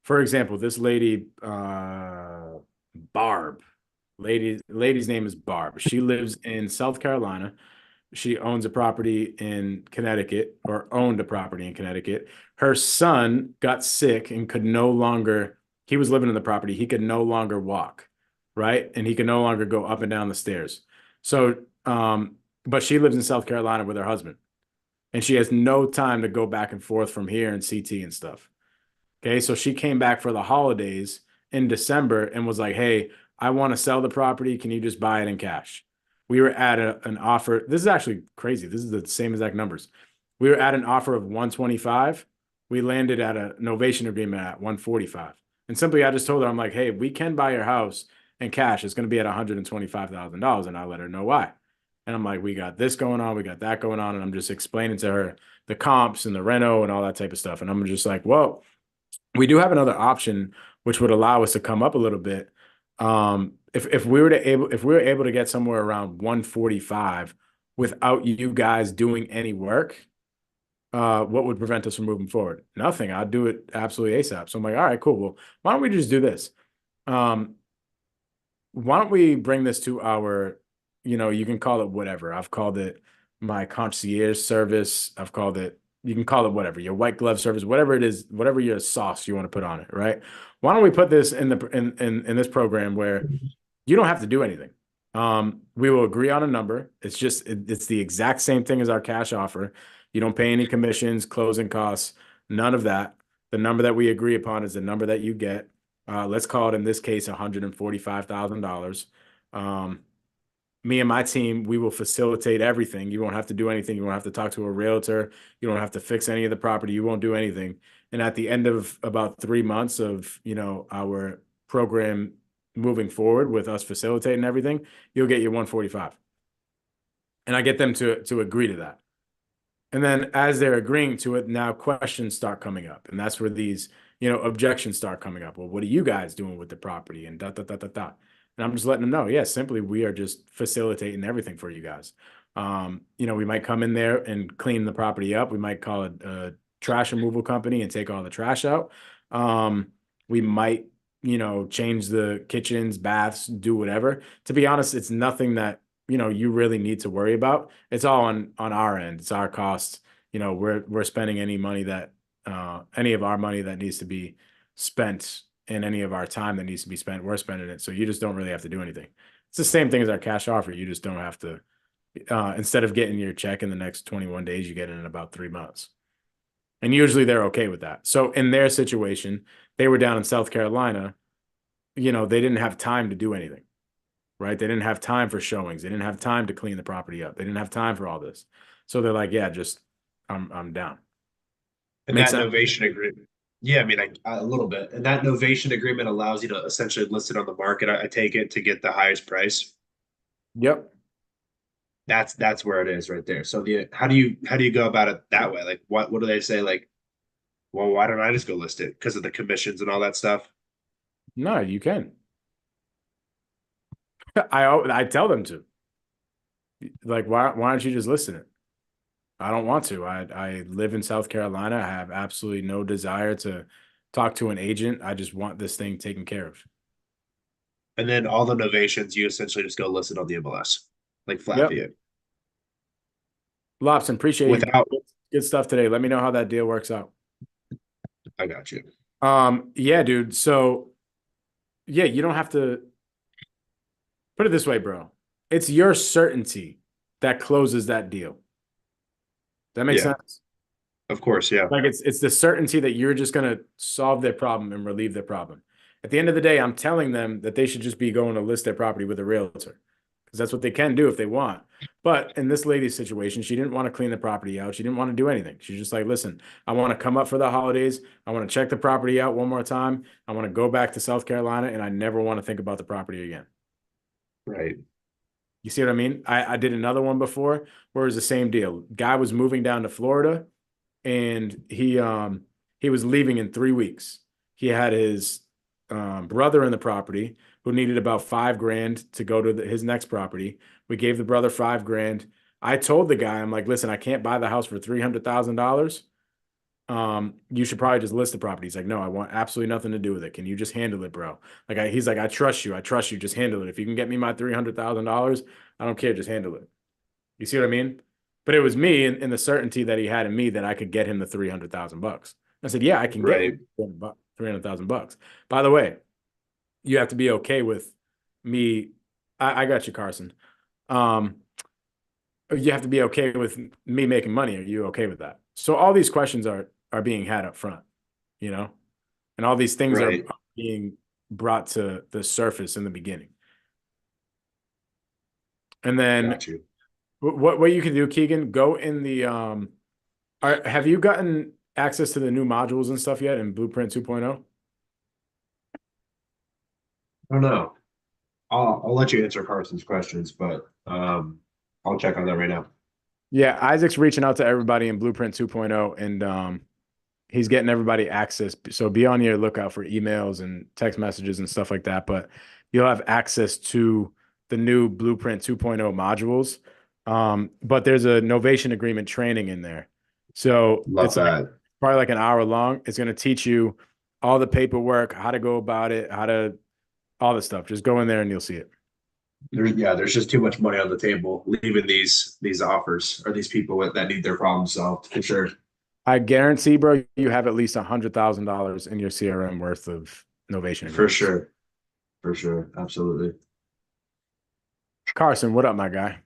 for example, this lady, Barb, lady's name is Barb. She lives in South Carolina. She owns a property in Connecticut, or owned a property in Connecticut. Her son got sick and could no longer, he was living in the property. He could no longer walk, right? And he could no longer go up and down the stairs. So, but she lives in South Carolina with her husband, and she has no time to go back and forth from here and CT and stuff. Okay. So she came back for the holidays in December and was like, hey, I want to sell the property. Can you just buy it in cash? We were at an offer. This is actually crazy. This is the same exact numbers. We were at an offer of 125. We landed at a novation agreement at 145. And simply, I just told her, I'm like, hey, we can buy your house in cash. It's going to be at $125,000. And I let her know why. And I'm like, we got this going on. We got that going on. And I'm just explaining to her the comps and the reno and all that type of stuff. And I'm just like, well, we do have another option, which would allow us to come up a little bit. If we were able to get somewhere around 145 without you guys doing any work, what would prevent us from moving forward? Nothing. I'd do it absolutely ASAP. So I'm like, all right, cool. Well, why don't we just do this? Why don't we bring this to our, you can call it whatever. I've called it my concierge service. I've called it, you can call it whatever, your white glove service, whatever it is, whatever your sauce you want to put on it, right? Why don't we put this in this program where you don't have to do anything. We will agree on a number. It's just, it's the exact same thing as our cash offer. You don't pay any commissions, closing costs, none of that. The number that we agree upon is the number that you get. Let's call it, in this case, $145,000. Me and my team, we will facilitate everything. You won't have to do anything. You won't have to talk to a realtor. You don't have to fix any of the property. You won't do anything. And at the end of about 3 months of, our program moving forward with us facilitating everything, you'll get your 145. And I get them to agree to that. And then as they're agreeing to it, now questions start coming up. And that's where these, objections start coming up. Well, what are you guys doing with the property? And da, da, da, da, da. And I'm just letting them know, yeah, simply we are just facilitating everything for you guys. We might come in there and clean the property up. We might call it a trash removal company and take all the trash out. We might, change the kitchens, baths, do whatever. To be honest, it's nothing that, you really need to worry about. It's all on our end. It's our cost. We're spending any money that, any of our money that needs to be spent, and any of our time that needs to be spent, we're spending it. So you just don't really have to do anything. It's the same thing as our cash offer. You just don't have to, instead of getting your check in the next 21 days, you get it in about 3 months. And usually they're okay with that. So in their situation, they were down in South Carolina, they didn't have time to do anything, right? They didn't have time for showings. They didn't have time to clean the property up. They didn't have time for all this. So they're like, yeah, just, I'm down. And Makes that sense? novation agreement. Yeah, I mean, a little bit. And that novation agreement allows you to essentially list it on the market. I take it to get the highest price. Yep. That's where it is right there. So how do you go about it that way? Like what do they say? Like, well, why don't I just go list it? Because of the commissions and all that stuff. No, you can. I tell them to. Like, why don't you just listen it? I don't want to. I live in South Carolina. I have absolutely no desire to talk to an agent. I just want this thing taken care of. And then all the novations, you essentially just go list it on the MLS, like flat fee. Lobson, appreciate Without it. Good stuff today. Let me know how that deal works out. I got you. Yeah, dude. So yeah, you don't have to put it this way, bro. It's your certainty that closes that deal. that make Yeah. sense? Of course, yeah. Like it's the certainty that you're just gonna solve their problem and relieve their problem. At the end of the day, I'm telling them that they should just be going to list their property with a realtor, because that's what they can do if they want. But in this lady's situation, she didn't want to clean the property out. She didn't want to do anything. She's just like, listen, I want to come up for the holidays. I want to check the property out one more time. I want to go back to South Carolina, and I never want to think about the property again. Right. You see what I mean? I did another one before where it was the same deal. Guy was moving down to Florida, and he was leaving in 3 weeks. He had his brother in the property who needed about $5,000 to go to his next property. We gave the brother $5,000. I told the guy, I'm like, listen, I can't buy the house for $300,000. You should probably just list the property. He's like, no, I want absolutely nothing to do with it. Can you just handle it, bro? Like, he's like, I trust you. Just handle it. If you can get me my $300,000, I don't care. Just handle it. You see what I mean? But it was me in the certainty that he had in me that I could get him the $300,000. I said, yeah, I can get you $300,000. By the way, you have to be okay with me. I got you, Carson. You have to be okay with me making money. Are you okay with that? So all these questions are being had up front, you know, and all these things Right. are being brought to the surface in the beginning. And then Got you. what you can do, Keegan, go in the have you gotten access to the new modules and stuff yet in Blueprint 2.0? I don't know. I'll let you answer Carson's questions, but I'll check on that right now. Yeah, Isaac's reaching out to everybody in Blueprint 2.0, and he's getting everybody access. So be on your lookout for emails and text messages and stuff like that. But you'll have access to the new Blueprint 2.0 modules. But there's a novation agreement training in there. So Love it's that. probably like an hour long. It's going to teach you all the paperwork, how to go about it, all the stuff. Just go in there and you'll see it. There's just too much money on the table leaving these offers or these people that need their problems solved for sure. I guarantee, bro, you have at least $100,000 in your CRM worth of novation. For sure. For sure. Absolutely. Carson, what up, my guy?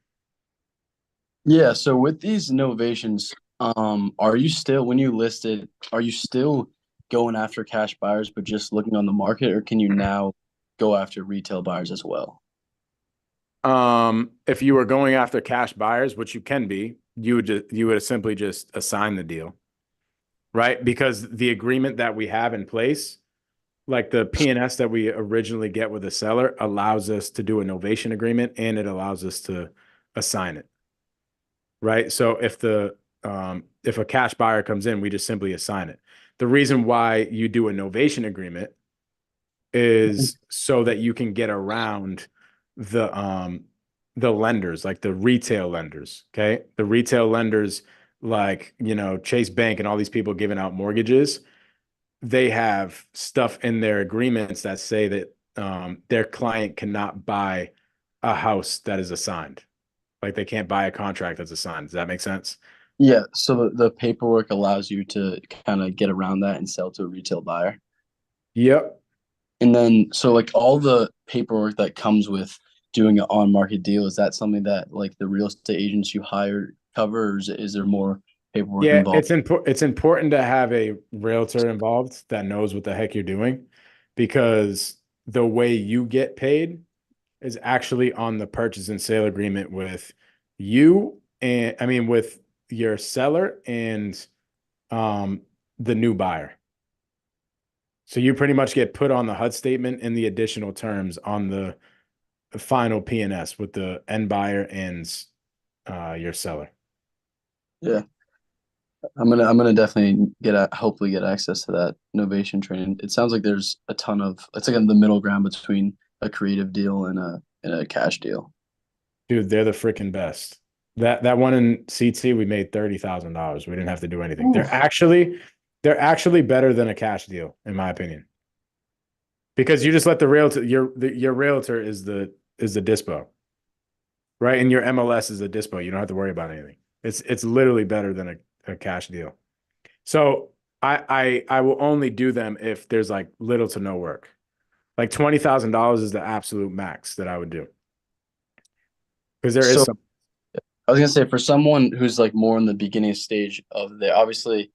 Yeah, so with these innovations, are you still, when you listed, are you still going after cash buyers but just looking on the market, or can you now go after retail buyers as well? If you were going after cash buyers, which you can be, you would simply just assign the deal, right? Because the agreement that we have in place, like the P&S that we originally get with the seller, allows us to do a novation agreement, and it allows us to assign it, right? So if a cash buyer comes in, we just simply assign it. The reason why you do a novation agreement is so that you can get around the lenders, like the retail lenders. Okay. The retail lenders, like, you know, Chase Bank and all these people giving out mortgages, they have stuff in their agreements that say that their client cannot buy a house that is assigned. Like, they can't buy a contract that's assigned. Does that make sense? Yeah, so the paperwork allows you to kind of get around that and sell to a retail buyer. Yep. And then, so like all the paperwork that comes with doing an on-market deal, is that something that like the real estate agents you hire cover, or is there more paperwork Yeah, involved? it's important to have a realtor involved that knows what the heck you're doing, because the way you get paid is actually on the purchase and sale agreement with you, and I mean with your seller and the new buyer. So you pretty much get put on the HUD statement and the additional terms on the final P&S with the end buyer and your seller. Yeah. I'm gonna definitely hopefully get access to that novation training. It sounds like there's a ton of, it's like the middle ground between a creative deal and a cash deal. Dude, they're the freaking best. That one in CT, we made $30,000. We didn't have to do anything. Oof. They're actually better than a cash deal, in my opinion. Because you just let the realtor, your realtor is the dispo, right? And your MLS is a dispo. You don't have to worry about anything. It's literally better than a cash deal. So I will only do them if there's like little to no work. Like $20,000 is the absolute max that I would do. Because there is some. I was gonna say for someone who's like more in the beginning stage of the obviously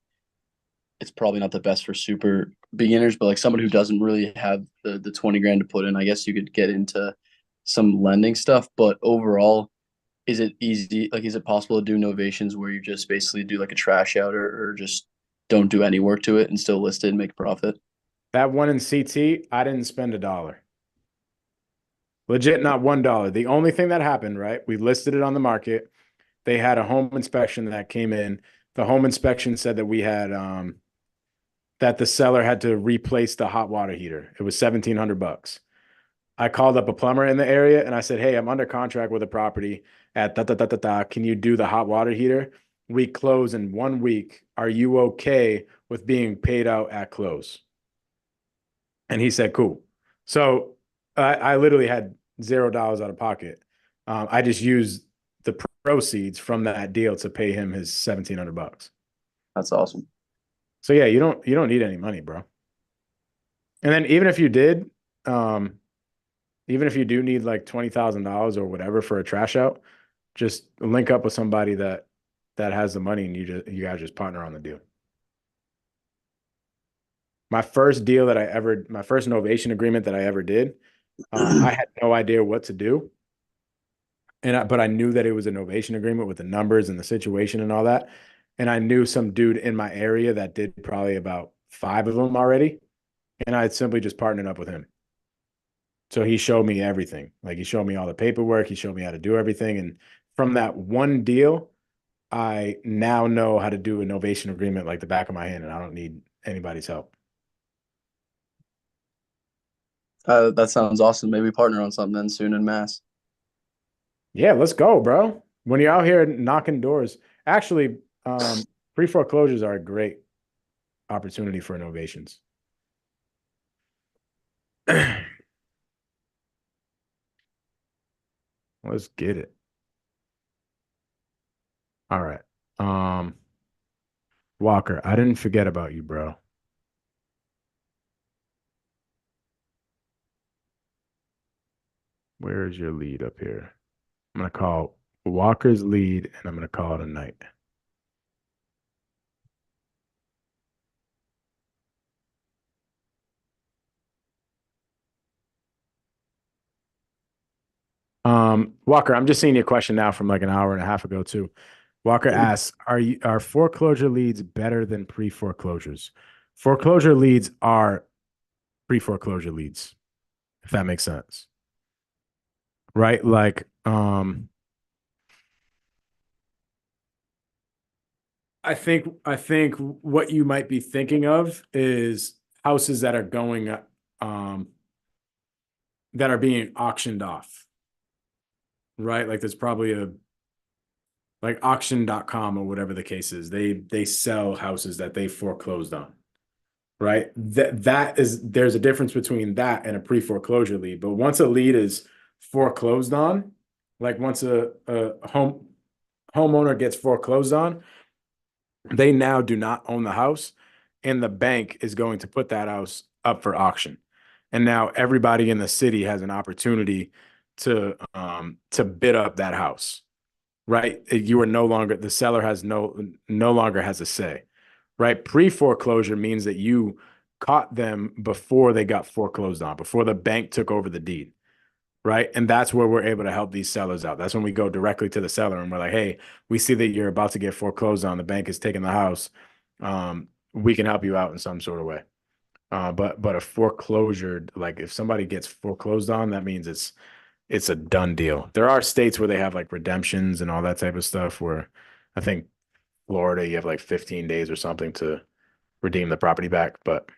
it's probably not the best for super beginners, but like someone who doesn't really have the 20 grand to put in, I guess you could get into some lending stuff. But overall, is it easy? Like, is it possible to do novations where you just basically do like a trash out or just don't do any work to it and still list it and make a profit? That one in CT, I didn't spend $1. Legit, not $1. The only thing that happened, right? We listed it on the market. They had a home inspection that came in. The home inspection said that we had that the seller had to replace the hot water heater. It was $1,700. I called up a plumber in the area and I said, "Hey, I'm under contract with a property at da da da da da. Can you do the hot water heater? We close in 1 week. Are you okay with being paid out at close?" And he said, "Cool." So I literally had $0 out of pocket. I just used the proceeds from that deal to pay him his $1,700. That's awesome. So yeah, you don't need any money, bro. And then even if you did, even if you do need like $20,000 or whatever for a trash out, just link up with somebody that has the money and you guys just partner on the deal. My first novation agreement that I ever did, I had no idea what to do. But I knew that it was a novation agreement with the numbers and the situation and all that. And I knew some dude in my area that did probably about 5 of them already. And I had simply just partnered up with him. So he showed me everything. Like he showed me all the paperwork. He showed me how to do everything. And from that one deal, I now know how to do a novation agreement like the back of my hand, and I don't need anybody's help. That sounds awesome. Maybe partner on something then soon in mass. Yeah, let's go, bro. When you're out here knocking doors, actually, pre-foreclosures are a great opportunity for innovations. Let's get it. All right. Walker, I didn't forget about you, bro. Where is your lead up here? I'm gonna call Walker's lead and I'm gonna call it a night. Walker, I'm just seeing your question now from like an hour and a half ago too. Walker asks, are foreclosure leads better than pre-foreclosures? Foreclosure leads are pre-foreclosure leads, if that makes sense. Right? Like, I think what you might be thinking of is houses that are going that are being auctioned off. Right? Like there's probably a like auction.com or whatever the case is. They sell houses that they foreclosed on. Right? There's a difference between that and a pre-foreclosure lead. But once a lead is foreclosed on, like once a homeowner gets foreclosed on, they now do not own the house, and the bank is going to put that house up for auction. And now everybody in the city has an opportunity to bid up that house. Right? You are no longer the seller has no longer has a say. Right? Pre-foreclosure means that you caught them before they got foreclosed on, before the bank took over the deed. Right? And that's where we're able to help these sellers out. That's when we go directly to the seller and we're like, "Hey, we see that you're about to get foreclosed on. The bank is taking the house. We can help you out in some sort of way." But a foreclosure, like if somebody gets foreclosed on, that means it's a done deal. There are states where they have like redemptions and all that type of stuff where I think Florida, you have like 15 days or something to redeem the property back. But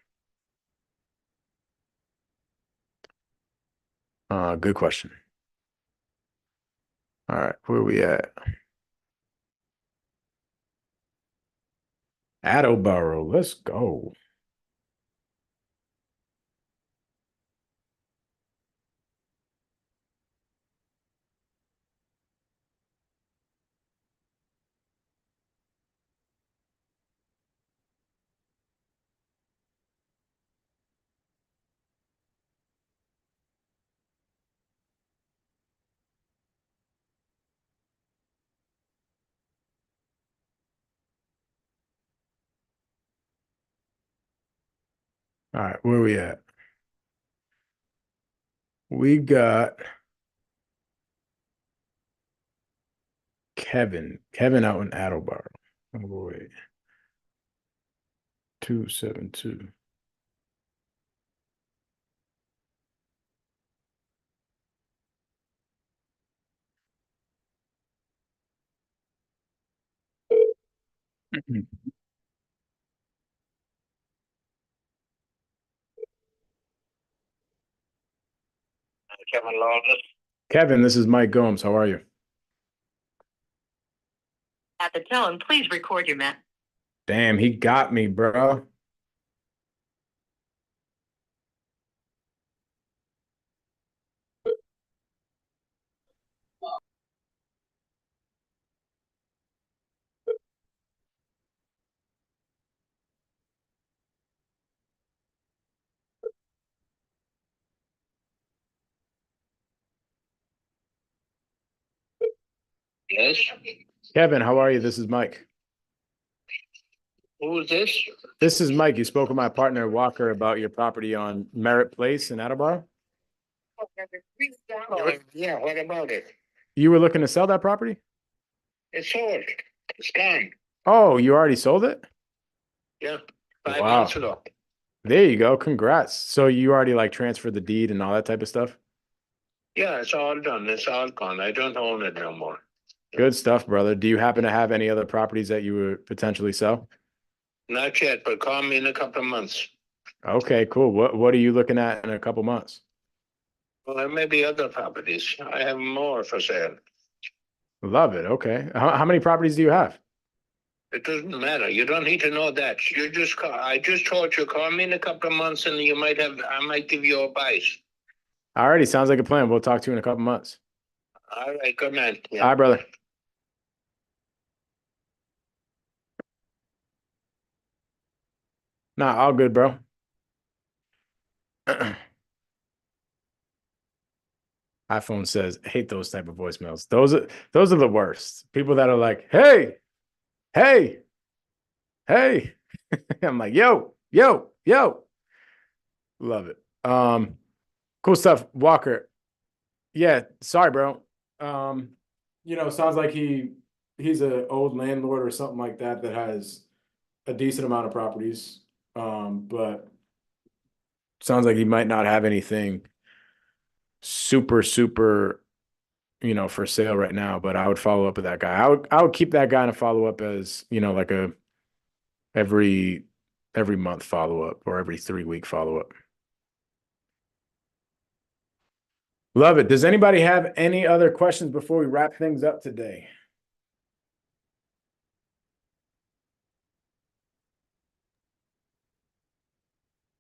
good question. All right, where are we at? Attleboro, let's go. All right, where we at? We got Kevin. Kevin out in Attleboro. Oh, wait. 272. Kevin Lawless. Kevin, this is Mike Gomes. How are you? At the tone, please record your message. Damn, he got me, bro. Yes. Kevin, how are you? This is Mike. Who is this? This is Mike. You spoke with my partner Walker about your property on Merritt Place in Attleboro. Yeah, what about it? You were looking to sell that property? It's sold. It's gone. Oh, you already sold it? Yeah. 5 Wow. months ago. There you go. Congrats. So you already like transferred the deed and all that type of stuff? Yeah, it's all done. It's all gone. I don't own it no more. Good stuff, brother. Do you happen to have any other properties that you would potentially sell? Not yet, but call me in a couple of months. Okay, cool. What are you looking at in a couple months? Well, there may be other properties. I have more for sale. Love it. Okay. How many properties do you have? It doesn't matter. You don't need to know that. You just call. I just told you, call me in a couple of months and you might have, I might give you advice. Alrighty, sounds like a plan. We'll talk to you in a couple months. All right, good man. Yeah. All right, brother. Nah, all good, bro. iPhone says, hate those type of voicemails. Those are the worst. People that are like, hey, hey, hey. I'm like, yo. Love it. Cool stuff. Walker. Yeah, sorry, bro. Sounds like he's an old landlord or something like that that has a decent amount of properties. But sounds like he might not have anything super, for sale right now. But I would follow up with that guy. I would keep that guy in a follow up as, like a every month follow up or every 3-week follow up. Love it. Does anybody have any other questions before we wrap things up today?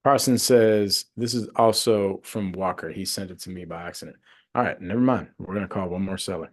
Carson says, this is also from Walker. He sent it to me by accident. All right, never mind. We're going to call one more seller.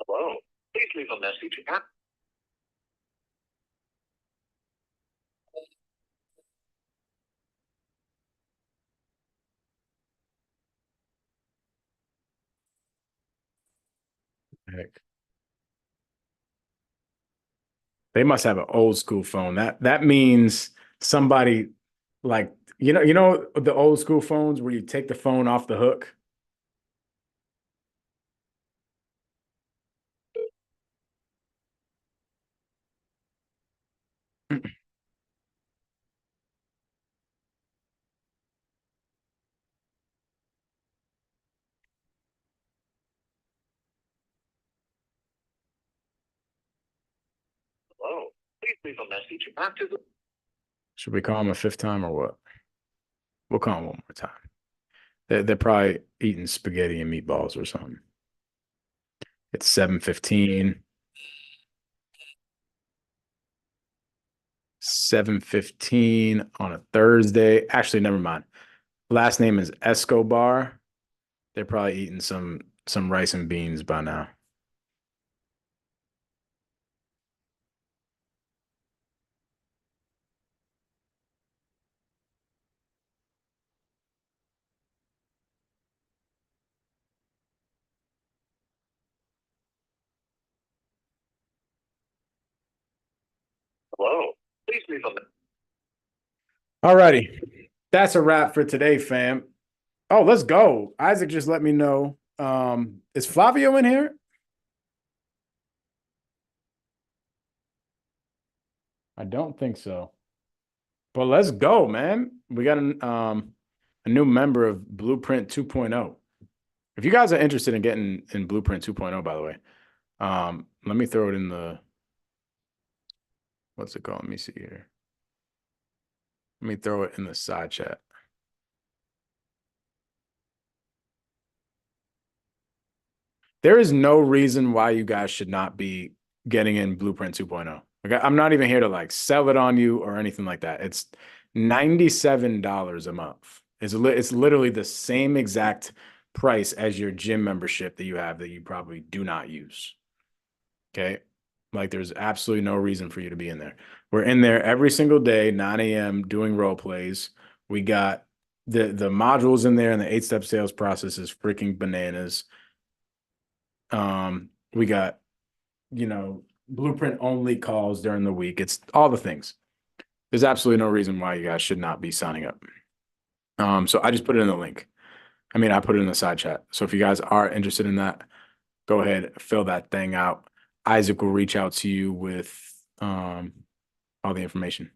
Hello. Please leave a message. Heck. They must have an old school phone. That means somebody like, the old school phones where you take the phone off the hook. Hello. Please leave a message after the. Should we call them a fifth time or what? We'll call them one more time. They're probably eating spaghetti and meatballs or something. It's 7:15. 7:15 on a Thursday. Actually, never mind. Last name is Escobar. They're probably eating some rice and beans by now. Hello. Please leave a message. All righty. That's a wrap for today, fam. Oh, let's go. Isaac just let me know. Is Flavio in here? I don't think so. But let's go, man. We got a new member of Blueprint 2.0. If you guys are interested in getting in Blueprint 2.0, by the way, let me throw it in the, what's it called? Let me see here. Let me throw it in the side chat. There is no reason why you guys should not be getting in Blueprint 2.0. Like, I'm not even here to like sell it on you or anything like that. It's $97 a month. It's literally the same exact price as your gym membership that you have that you probably do not use. Okay. Like there's absolutely no reason for you to be in there. We're in there every single day, 9 a.m. doing role plays. We got the modules in there, and the 8-step sales process is freaking bananas. We got, Blueprint only calls during the week. It's all the things. There's absolutely no reason why you guys should not be signing up. So I just put it in the link. I mean, I put it in the side chat. So if you guys are interested in that, go ahead, fill that thing out. Isaac will reach out to you with all the information.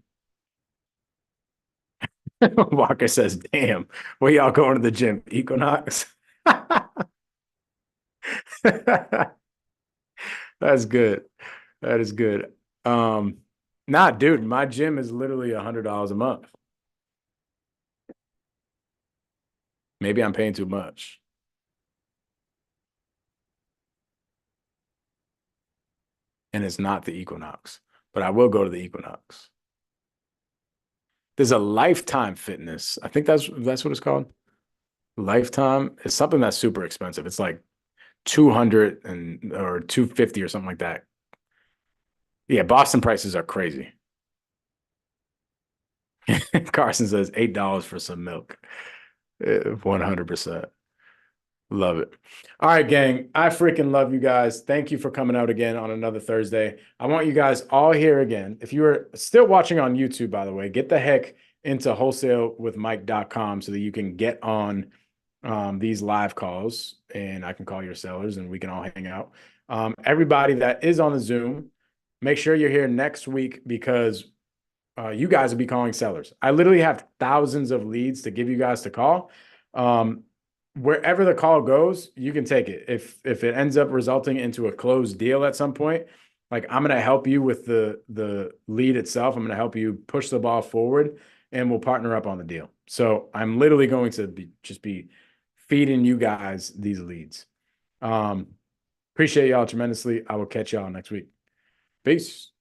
Walker says, damn, where y'all going to the gym? Equinox? That's good. That is good. Nah, dude, my gym is literally $100 a month. Maybe I'm paying too much. And it's not the Equinox, but I will go to the Equinox. There's a Lifetime Fitness. I think that's what it's called. Lifetime is something that's super expensive. It's like 200 or 250 or something like that. Yeah, Boston prices are crazy. Carson says $8 for some milk. 100%. Love it. All right, gang. I freaking love you guys. Thank you for coming out again on another Thursday. I want you guys all here again. If you are still watching on YouTube, by the way, get the heck into wholesalewithmike.com so that you can get on these live calls, and I can call your sellers and we can all hang out. Everybody that is on the Zoom, make sure you're here next week because you guys will be calling sellers. I literally have thousands of leads to give you guys to call. Wherever the call goes, you can take it. If it ends up resulting into a closed deal at some point, like I'm going to help you with the lead itself. I'm going to help you push the ball forward, and we'll partner up on the deal. So I'm literally going to be feeding you guys these leads. Appreciate y'all tremendously. I will catch y'all next week. Peace.